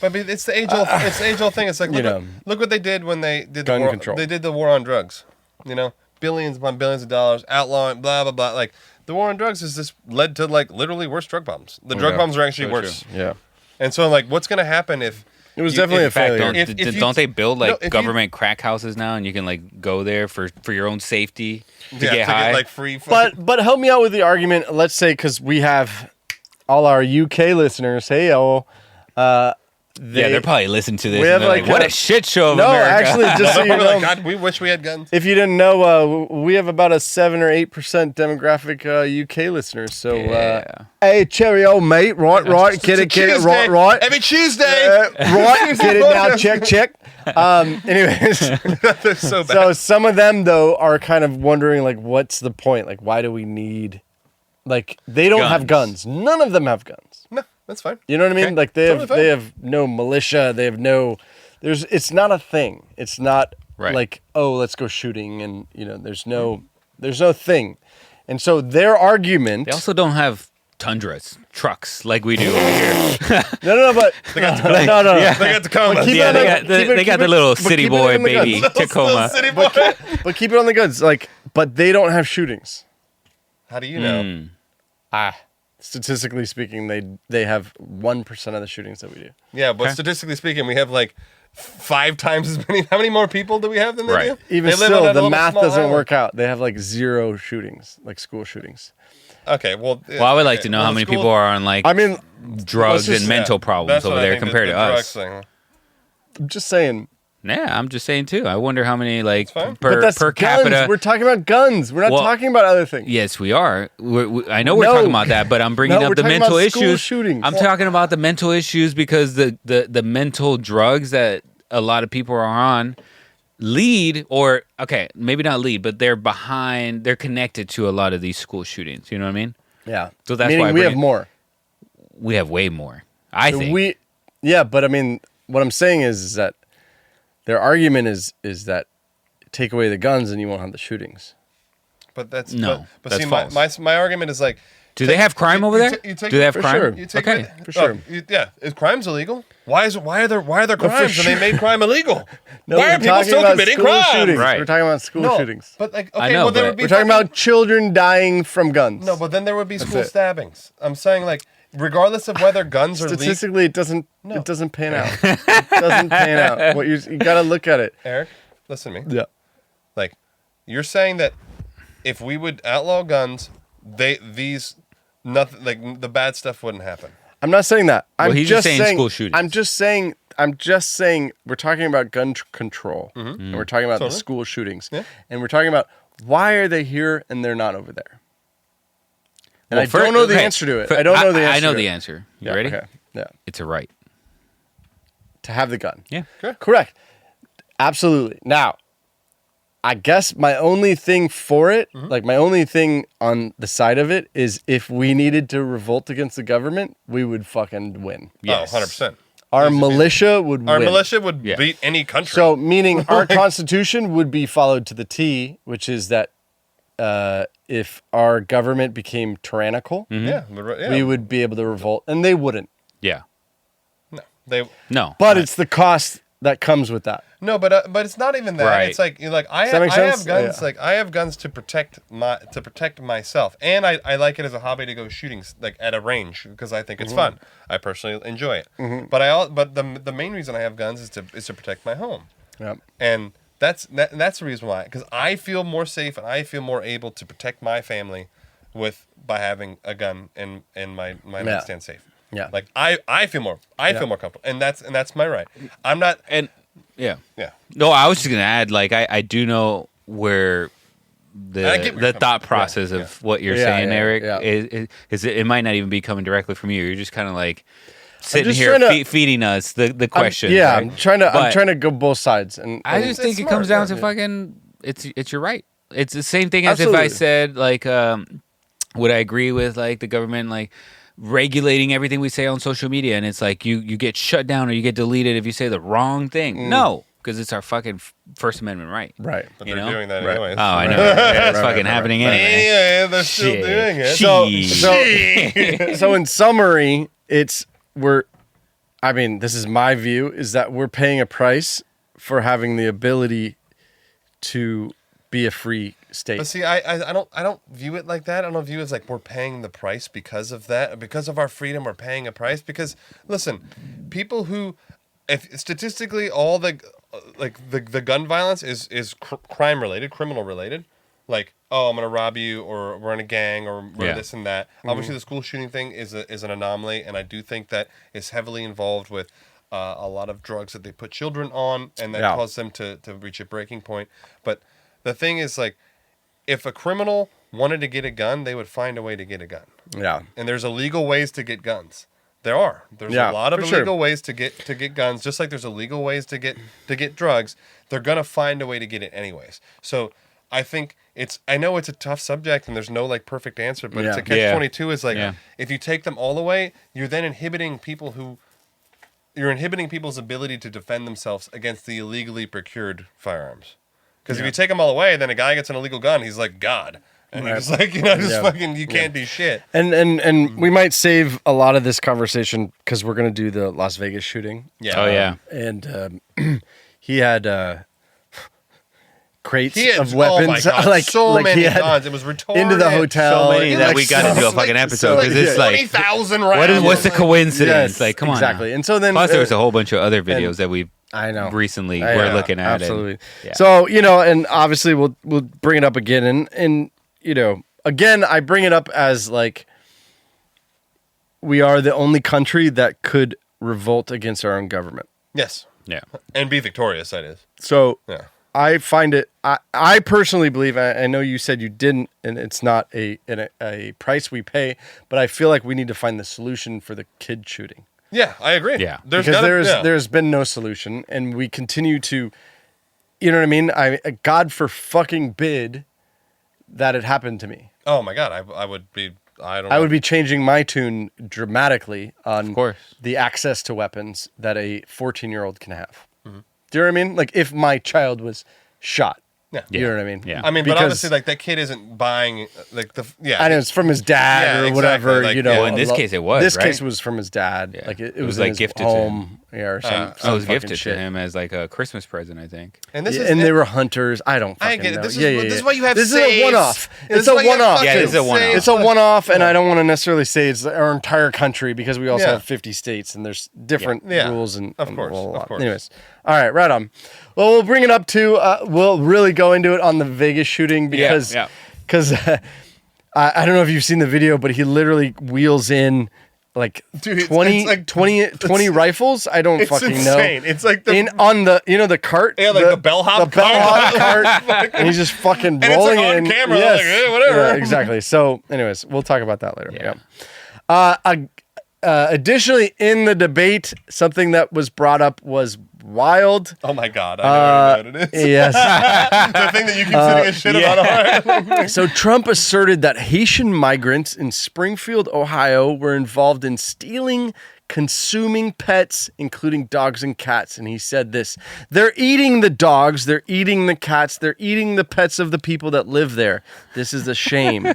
But it's the age-old thing. It's like, look what they did when they did gun the war. control. They did the war on drugs. You know, billions upon billions of dollars, outlawing, blah, blah, blah. Like, the war on drugs has just led to, like, literally worse drug bombs. The drug bombs are actually worse. true. Yeah. And so, like, what's going to happen if... It was definitely a failure. Don't they build like government crack houses now, and you can like go there for your own safety to get high? Get, like, free... But help me out with the argument. Let's say, because we have all our UK listeners. Hey, they're probably listening to this. We And have, they're like, what a shit show of No, America. actually, just so you know, God, we wish we had guns. if you didn't know, we have about a 7 or 8% demographic UK listeners. So, hey, cheerio, mate. Right, get it, right. Every Tuesday. Right, get it now, check. Anyways, They're so bad. so some of them, though, are kind of wondering, like, what's the point? Like, why do we need... Like, they don't have guns. None of them have guns. No, that's fine. You know what I mean? Okay. Like, Totally fine. they have no militia. They have no... It's not a thing. It's not like, oh, let's go shooting, and there's no thing. And so their argument. They also don't have tundras, trucks like we do over here. No, but They got Tacoma. Yeah. They got Tacoma. They got the little city boy baby Tacoma. City boy. But keep it on the goods. Like, but they don't have shootings. How do you know? Statistically speaking, they have 1% of the shootings that we do. Yeah, but statistically speaking, we have like 5 times as many. How many more people do we have than they do? Even They live still, on a the little math small doesn't island. work out. They have like 0 shootings, like school shootings. Okay, well... Well, I would like to know how many people are on like I mean, drugs let's just- and mental problems That's over what I there think compared the to drugs us. thing. I'm just saying. Yeah, I'm just saying too. I wonder how many like fine. But that's per guns. capita. We're talking about guns. We're not talking about other things. Yes, we are. I know we're talking about that, but I'm bringing No, up we're the talking mental about school issues. shootings. I'm talking about the mental issues because the mental drugs that a lot of people are on lead, or okay, maybe not lead, but they're behind. They're connected to a lot of these school shootings. You know what I mean? Yeah. So that's Meaning why we have more. We have way more. I think. Yeah, but I mean, what I'm saying is that their argument is that take away the guns and you won't have the shootings. But that's... No, But that's see, false. my argument is like, Do they have crime over there? Do they have crime? Sure. For sure. Is crime's illegal? Why are there crimes sure. and they made crime illegal? No, why are people still committing crime? Shootings. Right. We're talking about school shootings. But like, I okay, know, well, there but- would be We're talking about children dying from guns. no, but then there would be school it. stabbings. I'm saying like, regardless of whether guns are legal. Statistically, it doesn't pan out. It doesn't pan out. What you got to look at it. Eric, listen to me. Yeah. Like, you're saying that if we would outlaw guns, nothing like the bad stuff wouldn't happen. I'm not saying that. I'm he's just saying school shootings. I'm just saying we're talking about gun control, and we're talking about the school shootings, and we're talking about why are they here and they're not over there. And I don't know the answer to it. I don't know the answer. I know the answer. You ready? Okay. Yeah. It's a right. To have the gun. Yeah. Correct. Absolutely. Now, I guess my only thing for it, like my only thing on the side of it is if we needed to revolt against the government, we would fucking win. Yes. Oh, 100%. Our militia would win. Our militia would beat any country. So, meaning our constitution would be followed to the T, which is that if our government became tyrannical, we would be able to revolt, and they wouldn't. Yeah. No. But it's the cost that comes with that. No, but it's not even that. Right. It's like I that make have sense? guns. Yeah. Like I have guns to protect myself, and I like it as a hobby to go shooting like at a range because I think it's fun. I personally enjoy it. But the main reason I have guns is to protect my home. Yep. And that's the reason why, because I feel more safe and I feel more able to protect my family by having a gun in my nightstand safe. Yeah. Like I feel more comfortable, and that's my right. I'm not. And yeah. Yeah. No, I was just gonna add, like, I do know where the thought process of what you're saying, Eric, is it might not even be coming directly from you. You're just kind of like sitting here feeding us the question. Yeah, right? I'm trying to go both sides, and I just think it comes down to fucking. It's your right. It's the same thing as if I said like, would I agree with like the government like regulating everything we say on social media, and it's like you get shut down or you get deleted if you say the wrong thing. No, because it's our fucking First Amendment right. Right. But they're doing that anyway. Oh, I know. It's fucking happening anyway. Anyway, they're still doing it. So in summary, this is my view, is that we're paying a price for having the ability to be a free state. But see, I don't view it like that. I don't view it as like we're paying the price because of that. Because of our freedom, we're paying a price. Because listen, people who, if statistically all the gun violence is crime related, criminal related, like I'm gonna rob you, or we're in a gang, or we're this and that. Obviously, the school shooting thing is an anomaly, and I do think that is heavily involved with a lot of drugs that they put children on, and that cause them to reach a breaking point. But the thing is, like, if a criminal wanted to get a gun, they would find a way to get a gun. Yeah. And there's illegal ways to get guns. There's a lot of illegal ways to get guns, just like there's illegal ways to get drugs. They're gonna find a way to get it anyways. So I think I know it's a tough subject and there's no like perfect answer, but it's a catch-22 is like if you take them all away, you're then inhibiting people's ability to defend themselves against the illegally procured firearms. Because if you take them all away, then a guy gets an illegal gun, he's like God. And you're just like, fucking, you can't do shit. And we might save a lot of this conversation because we're going to do the Las Vegas shooting. Yeah. Oh, yeah. And he had crates of Oh weapons. my God, like so like many he had guns. It was retarded. into the hotel. So many that we got to do a fucking episode because it's like 20,000 rounds. what's the coincidence? Yes, Like, come on. exactly. And so then Plus, there was a whole bunch of other videos that we I know recently we're looking at. Absolutely. And, So and obviously we'll bring it up again, and again I bring it up as like we are the only country that could revolt against our own government. Yes. Yeah. And be victorious, that is. So Yeah. I find it. I personally believe. I know you said you didn't, and it's not a price we pay. But I feel like we need to find the solution for the kid shooting. Yeah, I agree. Yeah. There's been no solution, and we continue to. You know what I mean? God forbid that it happened to me. Oh my God, I would be. I would be changing my tune dramatically on Of course. the access to weapons that a 14-year-old can have. Mm-hmm. Do you know what I mean? Like if my child was shot Yeah. You know what I mean? Yeah. I mean, but Because- obviously, like that kid isn't buying like the I know it's from his dad Yeah, or exactly. whatever. Like, you know, yeah. Well, in this case, it was, This right? case was from his dad. Yeah. Like it It was was like in his gifted to home. Yeah, or some. I some was fucking gifted shit. to him as like a Christmas present, I think. And this Yeah, is and they were hunters. I don't I fucking get it. know. This is, yeah, this is why you have This saves. is a one-off. This It's is a why you have one-off. fucking Yeah, this is a one-off. saves. It's a one-off, and I don't want to necessarily say it's our entire country because we also Yeah. have 50 states and there's different Yeah. rules and Of course, blah, blah, blah. of course. Anyways, all right, right on. Well, we'll bring it up to. We'll really go into it on the Vegas shooting because Yeah. I don't know if you've seen the video, but he literally wheels in like Dude, it's 20, like- 20 rifles. I don't It's fucking insane. know. It's like the On the the cart. Yeah, like the bellhop The bellhop cart. And he's just fucking it's, like, rolling on in. camera, Yes. like, eh, whatever. Yeah, exactly. So, anyways, we'll talk about that later. Yeah. Additionally, in the debate, something that was brought up was wild. Oh my god, I know what it is. Yes. The thing that you keep sitting and shit about. So Trump asserted that Haitian migrants in Springfield, Ohio, were involved in stealing, consuming pets, including dogs and cats. And he said this: "They're eating the dogs, they're eating the cats, they're eating the pets of the people that live there. This is a shame."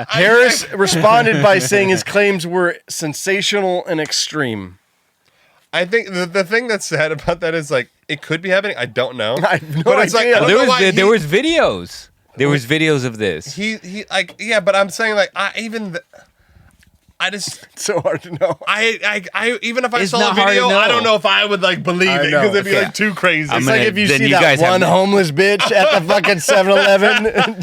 Harris responded by saying his claims were sensational and extreme. I think the thing that's sad about that is like it could be happening. I don't know. I have no but it's like idea. I don't There know was why there was videos. There was videos of this. he like yeah, but I'm saying like I just So hard to know. I even if I It's saw not the hard to video, I know. don't know if I would like believe I it know. because it'd be Okay. like too crazy. I'm It's gonna- like if you then see you that guys have- one homeless bitch at the fucking 7-Eleven.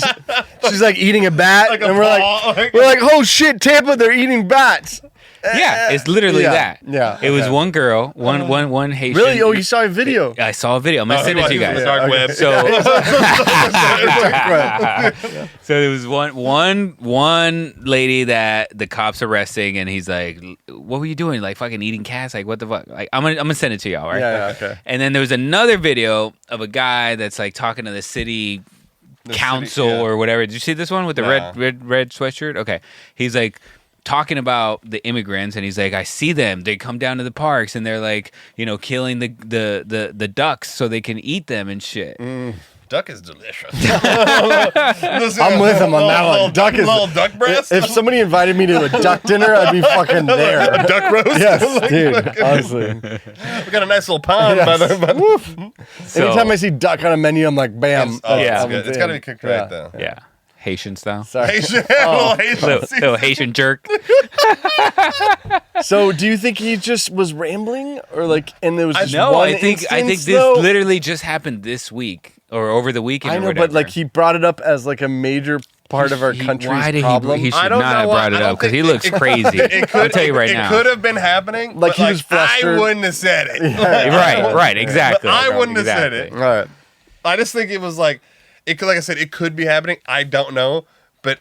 She's like eating a bat. Like a and ball, like- we're like, oh shit, Tampa, they're eating bats. Yeah, it's literally Yeah, that. yeah, It was okay. one girl, one Haitian. Really? Oh, you saw a video. I saw a video. I'm gonna send it to you guys. Dark web. So, Right. so there was one lady that the cops arresting, and he's like, "What were you doing? Like fucking eating cats? Like what the fuck?" Like I'm gonna send it to y'all, right? Yeah, okay. And then there was another video of a guy that's like talking to the city council city, yeah. or whatever. Did you see this one with the Nah. red sweatshirt? Okay, he's like talking about the immigrants, and he's like, I see them. They come down to the parks, and they're like, killing the ducks so they can eat them and shit. Duck is delicious. I'm with him on that one. Duck is. little duck breast. If somebody invited me to a duck dinner, I'd be fucking there. duck roast. Yes, dude. Honestly. We got a nice little pond by Yes. the. Woof. So- Anytime I see duck on a menu, I'm like, bam. Oh, Yeah. it's good. It's got to be cooked right though. Yeah, Haitian style. Sorry. Haitian, little Haitian. Little Haitian jerk. So, do you think he just was rambling, or like, and there was just No, one I think instance, this though? literally just happened this week or over the weekend. I or know, whatever. but like he brought it up as like a major part of our country's why did problem. He should I don't not know have why- brought it I don't up because he think- looks crazy. I'll tell you right now. It could have been happening. Like, but, he was flustered. I wouldn't have said it. Right, exactly. I wouldn't have said Exactly. it. All right. I just think it was like, like I said, it could be happening. I don't know, but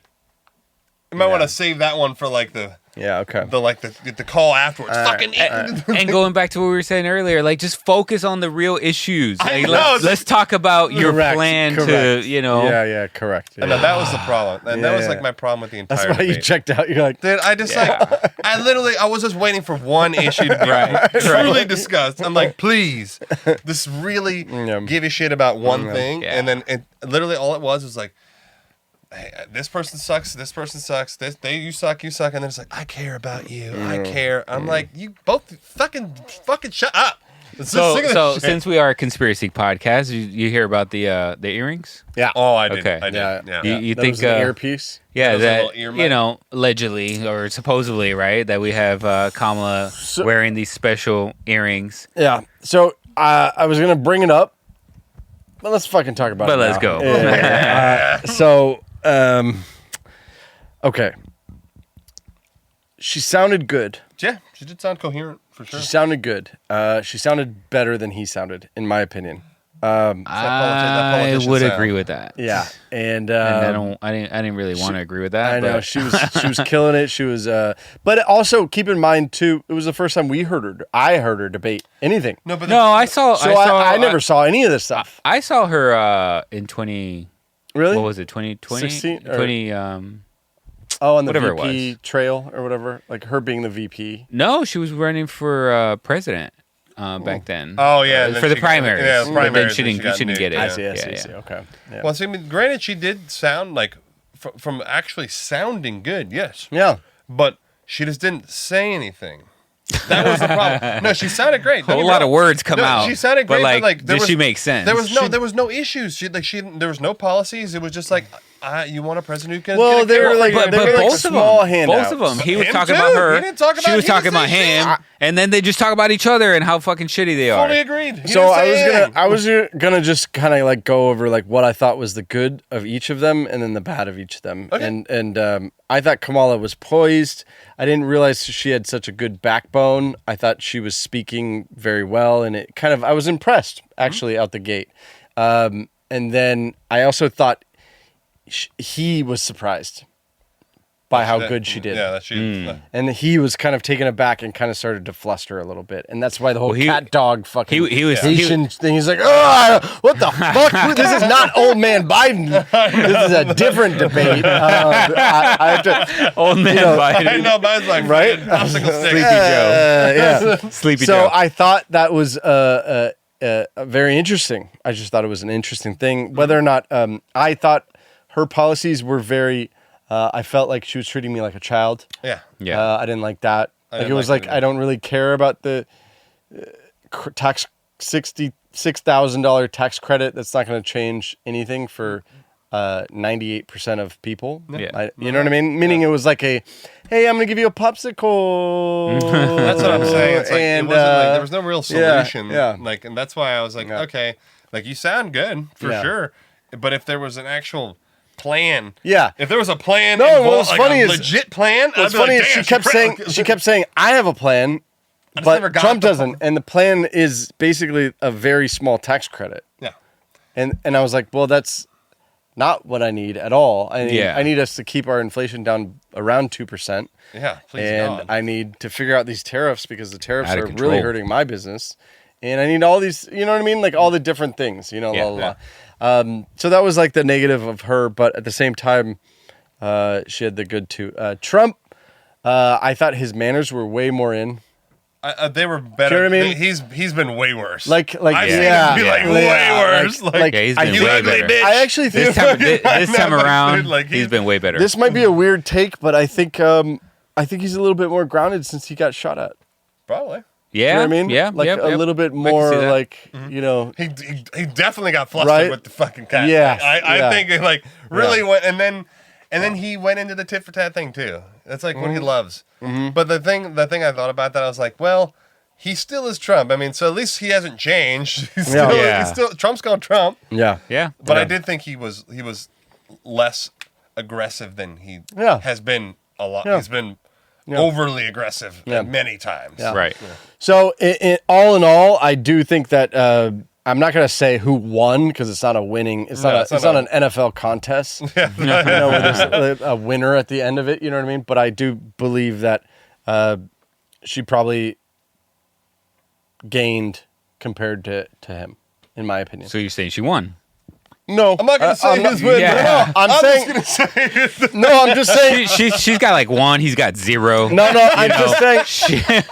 you might want to save that one for like the Yeah. Okay. the call afterwards. Fucking. And going back to what we were saying earlier, like just focus on the real issues. I Like, know. let's talk about your Correct, plan correct. to, Yeah. Correct. Yeah. No, that was the problem, and that was Yeah. like my problem with the entire. That's why you debate. checked out. You're like, Dude, I just I was just waiting for one issue to be Right. truly discussed. I'm like, please, this really Yeah. give a shit about one thing, Yeah. and then literally all it was like, hey, this person sucks, this person sucks, you suck, and then it's like, I care about you, I care. I'm like, you both fucking shut up. Let's just sing this So shit. since we are a conspiracy podcast, you hear about the earrings? yeah. Oh, I did. Okay. I did. Yeah. Yeah. You That think was an earpiece? Yeah, That was a that little ear mic. allegedly or supposedly, right? That we have Kamala wearing these special earrings. Yeah. So I was gonna bring it up, but let's fucking talk about it. But let's now. go. So, okay. She sounded good. Yeah, she did sound coherent for sure. She sounded good. She sounded better than he sounded, in my opinion. I politician would sound. agree with that. Yeah, and I didn't really want to agree with that. I know but she was killing it. She was, but also keep in mind too, it was the first time we heard her. I heard her debate anything. No, but no, I saw. So I never saw any of this stuff. I saw her in 20. Really? What was it? 2020? 16 or- 20. Oh, on the whatever it VP trail or whatever, like her being the VP. No, she was running for president. back then. Oh yeah, for the primaries. Yeah, the But then primaries. she didn't get it. I see. Yeah. Okay. Yeah. Well, see, I mean, granted, she did sound like from actually sounding good, yes. Yeah. But she just didn't say anything. That was the problem. No, she sounded great. A whole lot of words come out. She sounded great, but like, did she make sense? There was no issues. There was no policies. It was just like, you want a president who can. Well, get a they were care like, for you. they were like small handouts. Both of them. He was Him talking too. about her. He didn't talk She about- was he didn't talking about say him, shit. and then they just talk about each other and how fucking shitty they are. Fully agreed. He So didn't say anything. I was gonna just kind of like go over like what I thought was the good of each of them and then the bad of each of them. Okay. And I thought Kamala was poised. I didn't realize she had such a good backbone. I thought she was speaking very well, and I was impressed actually out the gate. And then I also thought he was surprised by how good she did. Yeah, that she. And he was kind of taken aback and kind of started to fluster a little bit. And that's why the whole cat dog fucking he was- Haitian thing. He's like, oh, what the fuck? This is not old man Biden. This is a different debate. I have to, Old man I Biden. know, Biden's like Right? popsicle stick. Sleepy Joe. yeah. Sleepy So Joe. I thought that was very interesting. I just thought it was an interesting thing. Whether or not I thought her policies were very... I felt like she was treating me like a child. Yeah. Yeah. I didn't like that. Like didn't it was like like it I don't really care about the tax $66,000 tax credit. That's not going to change anything for 98% of people. Yeah. You know what I mean? Meaning it was like hey, I'm going to give you a popsicle. That's what I'm saying. It's like, And, it wasn't like there was no real solution. yeah. Like, and that's why I was like, Yeah. okay, like you sound good for Yeah. sure, but if there was an actual plan, Yeah. if there was a plan, No, what involved, was like funny a is- legit plan. What's I'd be funny like, is "Damn, she kept saying, I have a plan, never but got Trump the doesn't. And the plan is basically a very small tax credit. Yeah. And I was like, well, that's not what I need at all. Yeah. I need us to keep our inflation down around 2%. Yeah, please And God. I need to figure out these tariffs because the tariffs Out of are control. really hurting my business. And I need all these, you know what I mean? Like all the different things, Yeah. blah, blah, blah. So that was like the negative of her. But at the same time, she had the good too. Trump, I thought his manners were way more in. They were better. Do you know what I mean? He's been way worse. Like I've seen yeah, him be like yeah, way worse. like, Yeah, he's I been you think- way ugly better. bitch. I actually think This time No, but around, dude, like, he's been way better. this might be a weird take, but I think he's a little bit more grounded since he got shot at. Probably. yeah. You know what I mean? Yeah. Like yep, a yep. little bit see more that. like, He definitely got flustered Right? with the fucking cat. Yes, I yeah. think it like really went, and then he went into the tit for tat thing too. That's like what he loves. But the thing I thought about that, I was like, well, he still is Trump. I mean, so at least he hasn't changed. He's still Trump's called Trump. yeah. Yeah. But I did think he was less aggressive than he Yeah. has been a lot. Yeah. He's been overly aggressive Yeah. many times. Yeah. Right. So all in all, I do think that I'm not going to say who won because it's not a winning. It's not an NFL contest. Where there's a winner at the end of it. You know what I mean? But I do believe that she probably gained compared to him, in my opinion. So you're saying she won? No, I'm not going to say his win. yeah. No, I'm saying. just going to say No, I'm just saying. She's got like 1. He's got 0. No, I'm just saying.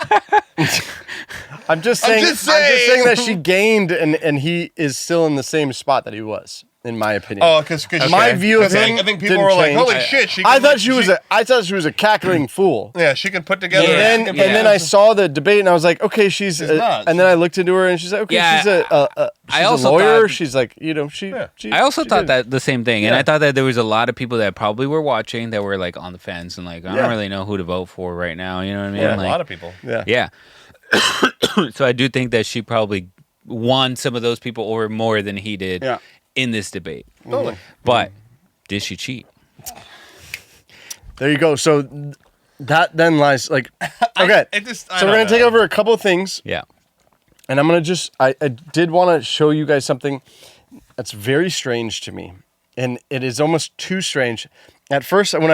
I'm just saying that she gained and he is still in the same spot that he was, in my opinion. Oh, because my view of him I think people didn't were like, change. "Holy shit!" I thought she was a cackling fool. Yeah, she can put together. And then I saw the debate and I was like, okay, she's not. and then I looked into her and she's like, okay, Yeah, she's I a also lawyer. thought- She's like, she I also she thought did. that the same thing, and Yeah. I thought that there was a lot of people that probably were watching that were like on the fence and like, I Yeah. don't really know who to vote for right now. You know what I mean? Yeah, a Like, lot of people. Yeah. So I do think that she probably won some of those people over more than he did Yeah. in this debate. Totally. But did she cheat? There you go. So that then lies like okay. I So we're gonna take over a couple of things. Yeah. And I'm gonna I did want to show you guys something that's very strange to me, and it is almost too strange. At first, when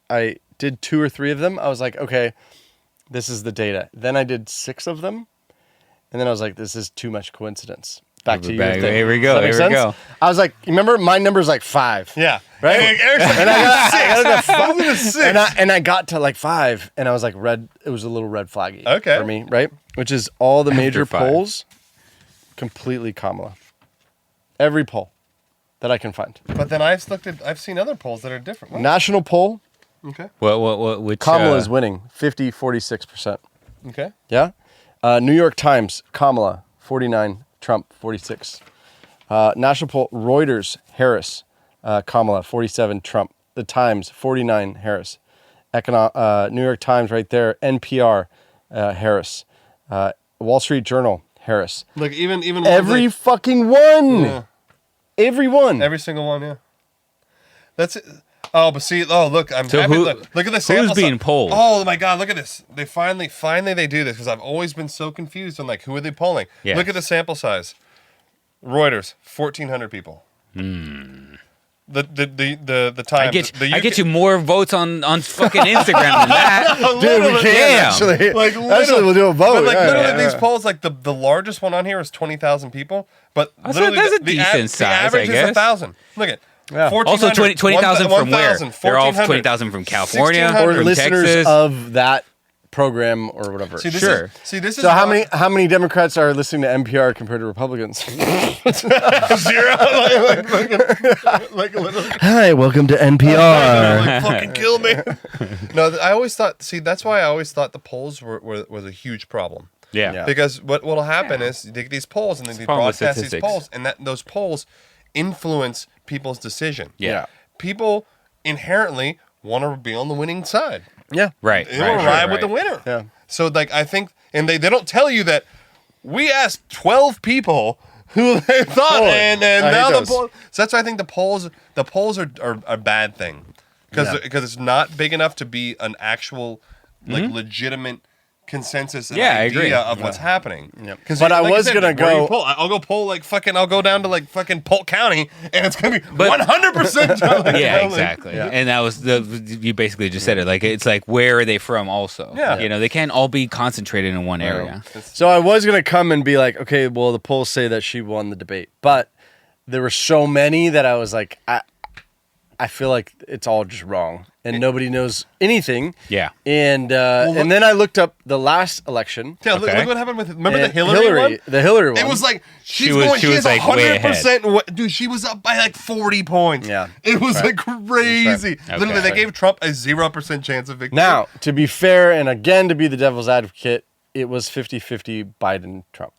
I did 2 or 3 of them, I was like, okay, this is the data. Then I did 6 of them, and then I was like, this is too much coincidence. back to you. Here we go. Here we go. I was like, remember, my number's like 5. Yeah. Right? And I got to like 5, and I was like, red. It was a little red flaggy Okay. for me, right? Which is all the major 5. polls, completely Kamala. Every poll that I can find. But then I've seen other polls that are different. What? National poll, Okay. Which Kamala is winning, 46%. Okay. Yeah. New York Times, Kamala, 49, Trump, 46. National poll, Reuters, Harris, Kamala, 47, Trump. The Times, 49, Harris. New York Times right there, NPR, Harris. Wall Street Journal, Harris. Look, even Every fucking one. Yeah. Every one. Every single one, yeah. That's it. Oh, but see, look, I'm So happy. who- Look at this. who's being polled? Oh my God, look at this. They finally they do this because I've always been so confused on like who are they polling. Yes. Look at the sample size. Reuters, 1,400 people. The Times. I get you more votes on fucking Instagram than that. Dude, we can Damn. actually. Like, Actually, we'll do a vote. But like yeah, literally, yeah, these yeah. polls, like the largest one on here is 20,000 people, but That's literally a the decent size, the average I is guess. 1,000. Look at. Yeah. Also, 20,000 from where? 1,000, They're all 1,400. 20,000 from California, 1,600. Or from listeners Texas. of that program or whatever. See, this Sure. This is So how many Democrats are listening to NPR compared to Republicans? Zero. like literally. Hi, welcome to NPR. Like, fucking kill me. No, I always thought. See, that's why I always thought the polls was a huge problem. Yeah. Yeah. Because what'll happen is they get these polls and then they problem with broadcast these statistics. polls, and those polls influence people's decision. Yeah. People inherently want to be on the winning side. Yeah. Right. They want to ride with the winner. Yeah. So like I think, and they don't tell you that we asked 12 people who they thought, Totally. and I now hate the those. polls. So that's why I think the polls are a bad thing because Yeah. it's not big enough to be an actual like legitimate consensus and Yeah, I idea agree. of what's happening. Yep. 'Cause But I like you was said, gonna where do you go- poll? I'll go poll like fucking. I'll go down to like fucking Polk County, and it's gonna be But- 100%. Yeah, exactly. Yeah. And that was you basically just said it. Like it's like where are they from? Also, Yeah. You know, they can't all be concentrated in one area. So I was gonna come and be like, okay, well the polls say that she won the debate, but there were so many that I was like, I feel like it's all just wrong, and nobody knows anything. Yeah. And and then I looked up the last election. Yeah, look, Okay. look what happened with remember the and Hillary one? the Hillary one. It was like She was like way ahead. 100%. Dude, she was up by like 40 points. Yeah. It was like crazy. right. Literally, Okay. they gave Trump a 0% chance of victory. now, to be fair, and again to be the devil's advocate, it was 50-50 Biden-Trump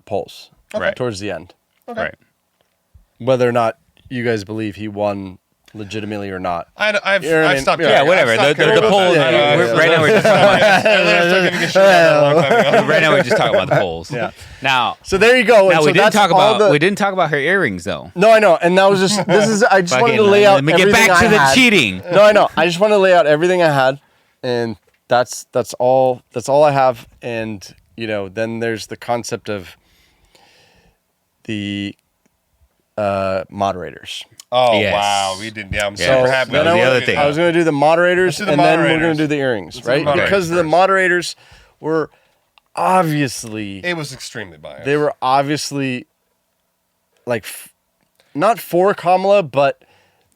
polls Right. towards the end. Right. Whether or not you guys believe he won legitimately or not. I've You know what I mean? stopped. Yeah, Yeah, caring. whatever. I've stopped The caring about polls. that. Right now we're just talking about. I literally started giving a shit about that a long time ago. Right now we're just talking about the polls. Yeah. Now, So there you go. now And so we didn't that's talk all about the- we didn't talk about her earrings though. No, I know, and that was just this is. I just wanted to lay out. Let me get everything back to I the had. cheating. No, I know. I just want to lay out everything I had, and that's all. That's all I have. And you know, then there's the concept of the moderators. Oh, Yes. wow. We did. Yeah, I'm Yeah. super So happy. that was the other thing. I was going to do the moderators, Let's do the and then we're going moderators. to do the earrings, Let's do the right? moderators Because the first. moderators were obviously It was extremely biased. they were obviously like not for Kamala, but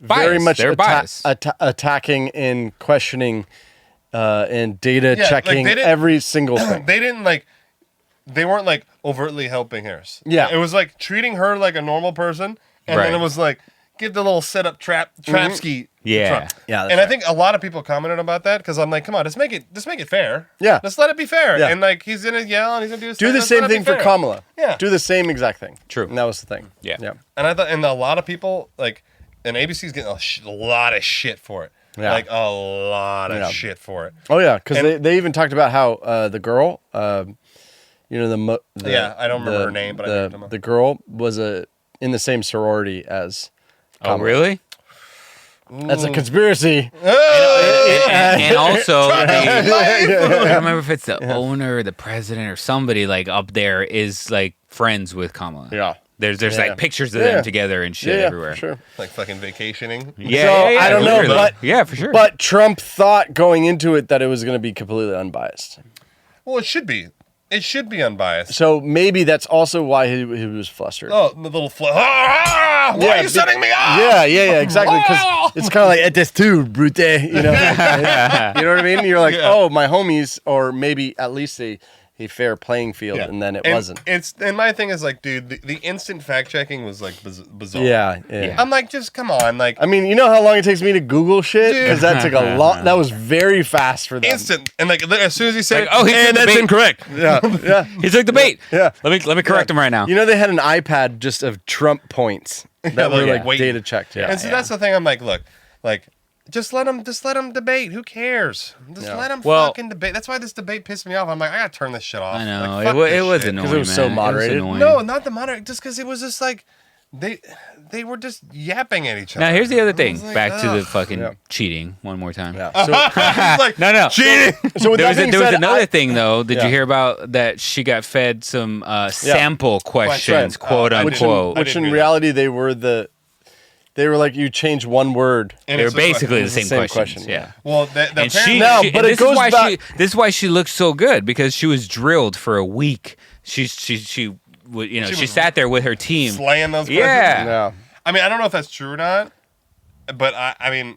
very Biased. much They're biased. attacking and questioning and data Yeah, like, checking they didn't- every single thing. They weren't like overtly helping Harris. Yeah. It was like treating her like a normal person, and Right. then it was like give the little setup trap ski. to Yeah. Trump. Yeah, that's and I right. think a lot of people commented about that because I'm like, come on, just make it fair. Yeah. Let's let it be fair. Yeah. And like he's gonna yell and he's gonna do his Do thing. the Let's same let it be thing for fair. Kamala. Yeah. Do the same exact thing. True. And that was the thing. Yeah. Yeah. And I thought, and a lot of people like, and ABC's getting a lot of shit for it. Yeah. Like a lot of Yeah. shit for it. Oh yeah, because And- they even talked about how the girl, you know the Yeah, I don't remember her name, but I know what you're talking the girl was in the same sorority as. Oh, Kamala. really? That's a conspiracy. And also, I don't remember if it's the owner or the president or somebody like up there is like friends with Kamala. Yeah. There's Yeah. like pictures of Yeah. them together and shit Yeah, everywhere. for sure. Like fucking vacationing. Yeah, So, yeah, I don't know, literally. but- yeah, for sure. But Trump thought going into it that it was going to be completely unbiased. Well, it should be. It should be unbiased. So maybe that's also why he was flustered. Oh, the little why are you setting me off? Yeah, exactly. Because it's kind of like, et this too, brute, you know? You know what I mean? You're like, oh, my homies, or maybe at least a fair playing field, and then it wasn't. And my thing is like, dude, the instant fact checking was like bizarre. Yeah. I'm like, just come on, like. I mean, you know how long it takes me to Google shit? Because that took a lot. That was very fast for them. Instant, and like as soon as he said, like, and that's incorrect. Yeah. He took the bait. Yeah. Let me correct him right now. You know, they had an iPad just of Trump points that were like data checked. Yeah. And so that's the thing. I'm like, look, like. Just let them debate. Who cares? Just let them fucking debate. That's why this debate pissed me off. I'm like, I gotta turn this shit off. I know. Like, it was annoying, because it was so moderated. No, not the moderate. Just because it was just like they were just yapping at each other. Now here's the other thing. Like, back to the fucking cheating one more time. Yeah. So like, no cheating. So there was another thing though. Did you hear about that? She got fed some sample questions, quote unquote. Which in reality they were like, you change one word. And they were basically the same questions. Yeah. Well, but it goes back. This is why she looked so good, because she was drilled for a week. She sat there with her team, slaying those questions. Yeah. I mean, I don't know if that's true or not, but I mean,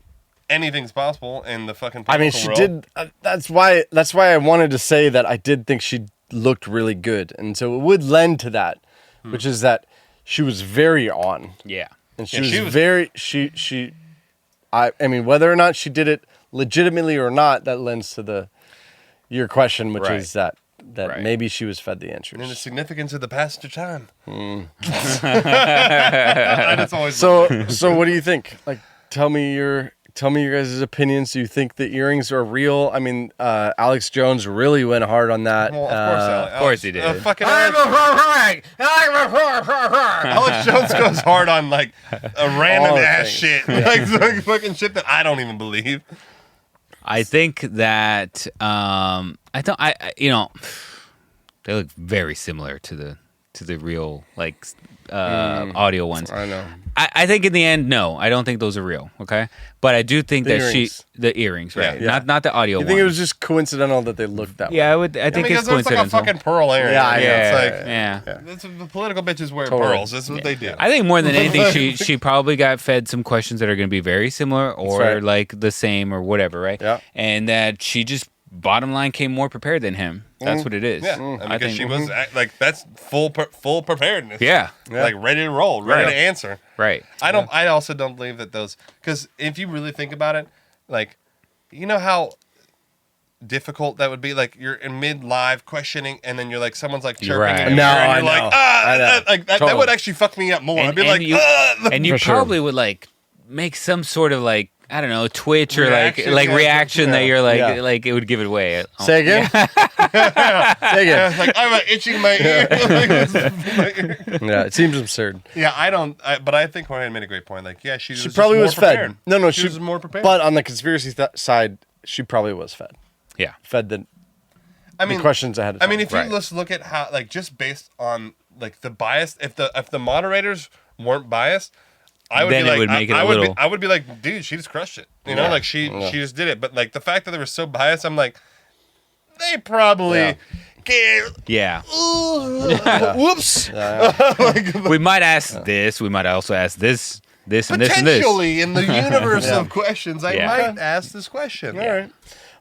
anything's possible in the fucking. I mean, she world. did. That's why I wanted to say that I did think she looked really good, and so it would lend to that, which is that she was very on. Yeah. And she was very I mean, whether or not she did it legitimately or not, that lends to your question, which is that maybe she was fed the answers. And the significance of the passage of time. So what do you think? Like, tell me your guys' opinions. Do you think the earrings are real? I mean, Alex Jones really went hard on that. Well, of course he did. Fucking Alex Jones goes hard on like a random ass shit, like fucking shit that I don't even believe. I think that they look very similar to the real audio ones. I know. I think in the end, no, I don't think those are real. Okay, but I do think the earrings, right? Yeah. Not the audio. You think it was just coincidental that they looked that way? Yeah, I think it's coincidental. It's like a fucking pearl earring. Yeah, I know. It's like That's, the political bitches wear pearls. That's what they do. I think more than anything, she probably got fed some questions that are going to be very similar or like the same or whatever, right? Yeah. And that she just bottom line came more prepared than him. That's what it is. Yeah, I think she was like that's full preparedness. Yeah, like ready to roll, ready to answer. Right. I also don't believe that those, because if you really think about it, like, you know how difficult that would be. Like, you're in mid live questioning, and then you're like, someone's like chirping in your ear, and you're like, that would actually fuck me up more. I'd be and you probably would like make some sort of like, I don't know, twitch or reaction that you're like it would give it away. Say again. Say again. It's like, I'm itching my ear. Yeah, it seems absurd. Yeah, but I think Jorge made a great point. Like, yeah, she probably was prepared. fed. No, she was more prepared. But on the conspiracy side, she probably was fed. Yeah, fed the questions ahead of time. I mean, if you just look at how, like, just based on like the bias, if the moderators weren't biased, I would then be like, it would make it a little. I would be like, dude, she just crushed it. You know, like she just did it. But like the fact that they were so biased, I'm like, they probably. Yeah. Whoops. We might ask this. We might also ask this, and this, and this. Potentially, in the universe of questions, I might ask this question. All right.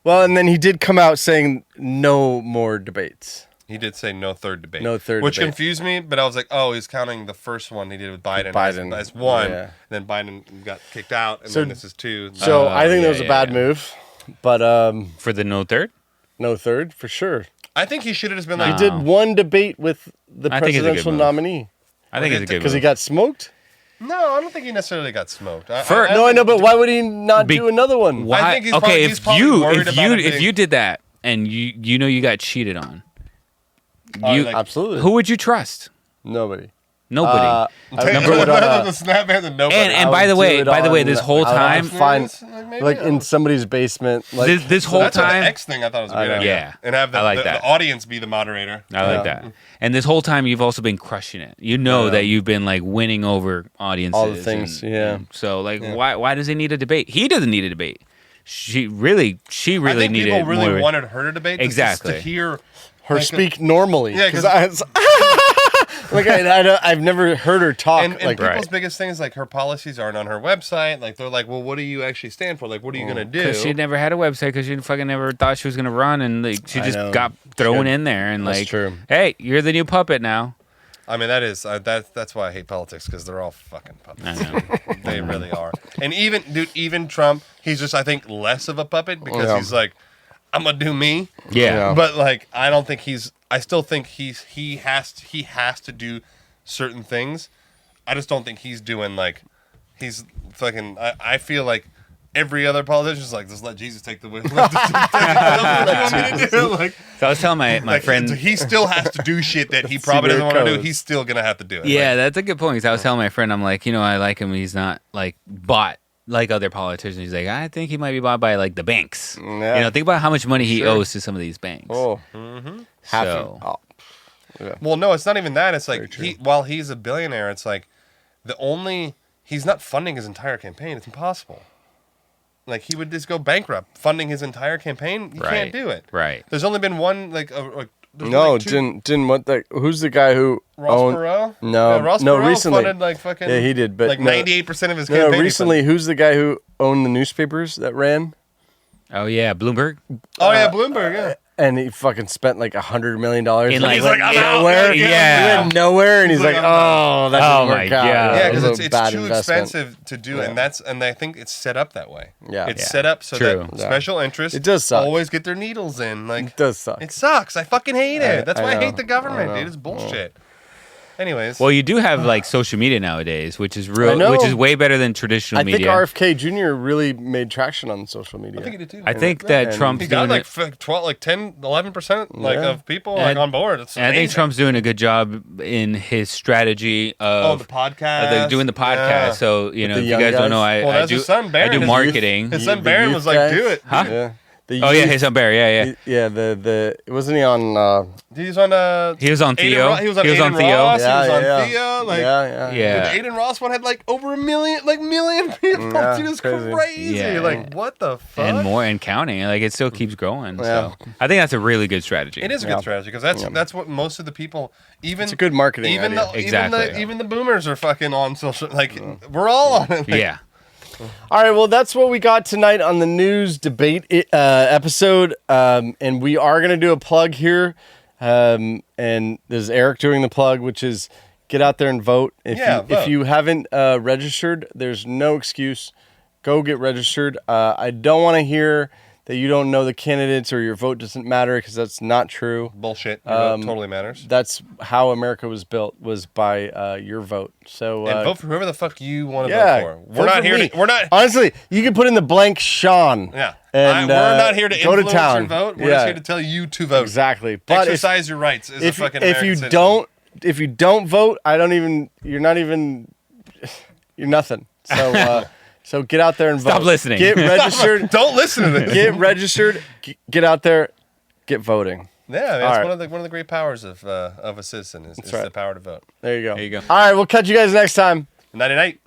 Well, and then he did come out saying no more debates. He did say no third debate. Which confused me, but I was like, oh, he's counting the first one he did with Biden. As one. Yeah. And then Biden got kicked out, and then this is two. So I think that was a bad move. But for the no third? No third, for sure. I think he should have just been like... He did one debate with the presidential nominee. I think it's a good move. Because he got smoked? No, I don't think he necessarily got smoked. I know, but why would he not do another one? Why? I think he's if you did that and you know you got cheated on, absolutely. Who would you trust? Nobody. Number one. The snap hand and nobody. And by the way, this whole time, like in somebody's basement. Like this whole that's time, the X thing I thought was a great idea. Yeah, and have the audience be the moderator. I like that. And this whole time, you've also been crushing it. You know that you've been like winning over audiences. All the things, So like, why does he need a debate? He doesn't need a debate. She really I think needed. People really more. wanted her to debate. Exactly. Just to hear her speak normally. Yeah, because I've never heard her talk. And people's biggest thing is like her policies aren't on her website. Like they're like, well, what do you actually stand for? Like, what are you gonna do? Because she never had a website. Because she fucking never thought she was gonna run, and like she just got thrown in there. And That's like, true. Hey, you're the new puppet now. I mean, that's why I hate politics, because they're all fucking puppets. I know. They really are. And even Trump, he's just, I think, less of a puppet because he's like, I'm gonna do me. Yeah. But like, I still think he has to do certain things. I just don't think he's doing like, he's fucking. I feel like every other politician is like, just let Jesus take the wheel. So I was telling my friend, he still has to do shit that he probably doesn't want to do. He's still gonna have to do it. Yeah, that's a good point. 'Cause I was telling my friend, I'm like, I like him. He's not like bought like other politicians. He's like, I think he might be bought by like the banks. Yeah. Think about how much money he owes to some of these banks. Oh, So yeah. Well, no, it's not even that. It's like while he's a billionaire, it's like he's not funding his entire campaign. It's impossible. Like he would just go bankrupt funding his entire campaign. You can't do it. Right. There's only been one didn't what the who's the guy who Ross owned Perot? No, Yeah, Ross no, Perot recently funded like fucking he did, but like 98% of his no, campaign. recently who's the guy who owned the newspapers that ran? Oh yeah, Bloomberg. Bloomberg, yeah. And he fucking spent like $100 million In like, He's like, I'm out. nowhere. Yeah. He went nowhere, and he's like, "Oh, that Oh didn't my work God. out." Yeah, It was because a it's bad too investment. expensive to do, and I think it's set up that way. Yeah. It's Yeah. set up so True. that special interests It does suck. always get their needles in. Like It does suck. It sucks. I fucking hate it. That's I why I know. hate the government, I know. dude. It's bullshit. Anyways, Well, you do have like social media nowadays, which is I know. which is way better than traditional I think media. RFK Jr. really made traction on social media. I think he did too. I think that And Trump's he got doing like it. 12, like 10, 11% like Yeah. of people And- like on board. It's And I think amazing. Trump's doing a good job in his strategy of the podcast, doing the podcast. Yeah. So the if you young guys don't guys? know, Well, I that's do his son, Barron. I do His marketing. His son The Barron youth was like, guys? "Do it." Huh? Yeah. The Oh yeah, youth- his son Barry. Yeah. Yeah, the wasn't he on? He was on. He was on Theo. He was on He was on Aiden Theo. Ross. Yeah, he was on yeah. Theo. Like, yeah. Yeah. The Aiden Ross one had like over a million people. Yeah, Dude, it's crazy. crazy. Yeah. Like, what the fuck? And more and counting. Like it still keeps growing. Yeah. So I think that's a really good strategy. It is a good strategy because that's what most of the people, even It's a good marketing even idea. the, Exactly. even the boomers are fucking on social. Like we're all on it. Like, Yeah. All right, well, that's what we got tonight on the news debate episode, and we are going to do a plug here, and there's Eric doing the plug, which is get out there and vote. Vote. If you haven't registered, there's no excuse. Go get registered. I don't want to hear that you don't know the candidates or your vote doesn't matter, because that's not true. Bullshit. Your vote totally matters. That's how America was built, was by your vote. So And vote for whoever the fuck you want to yeah, vote for. vote We're not for here. me. We're not. Honestly, you can put in the blank Sean. Yeah. And we're not here to go influence to town. your vote. We're Yeah. just here to tell you to vote. Exactly. But Exercise your rights as a fucking American you citizen. if you don't vote, you're nothing. So so get out there and vote. Stop listening. Get registered. Don't listen to this. Get registered. Get out there. Get voting. Yeah, I mean, All it's right. one of the great powers of a citizen is right. the power to vote. There you go. There you go. All right, we'll catch you guys next time. Night night.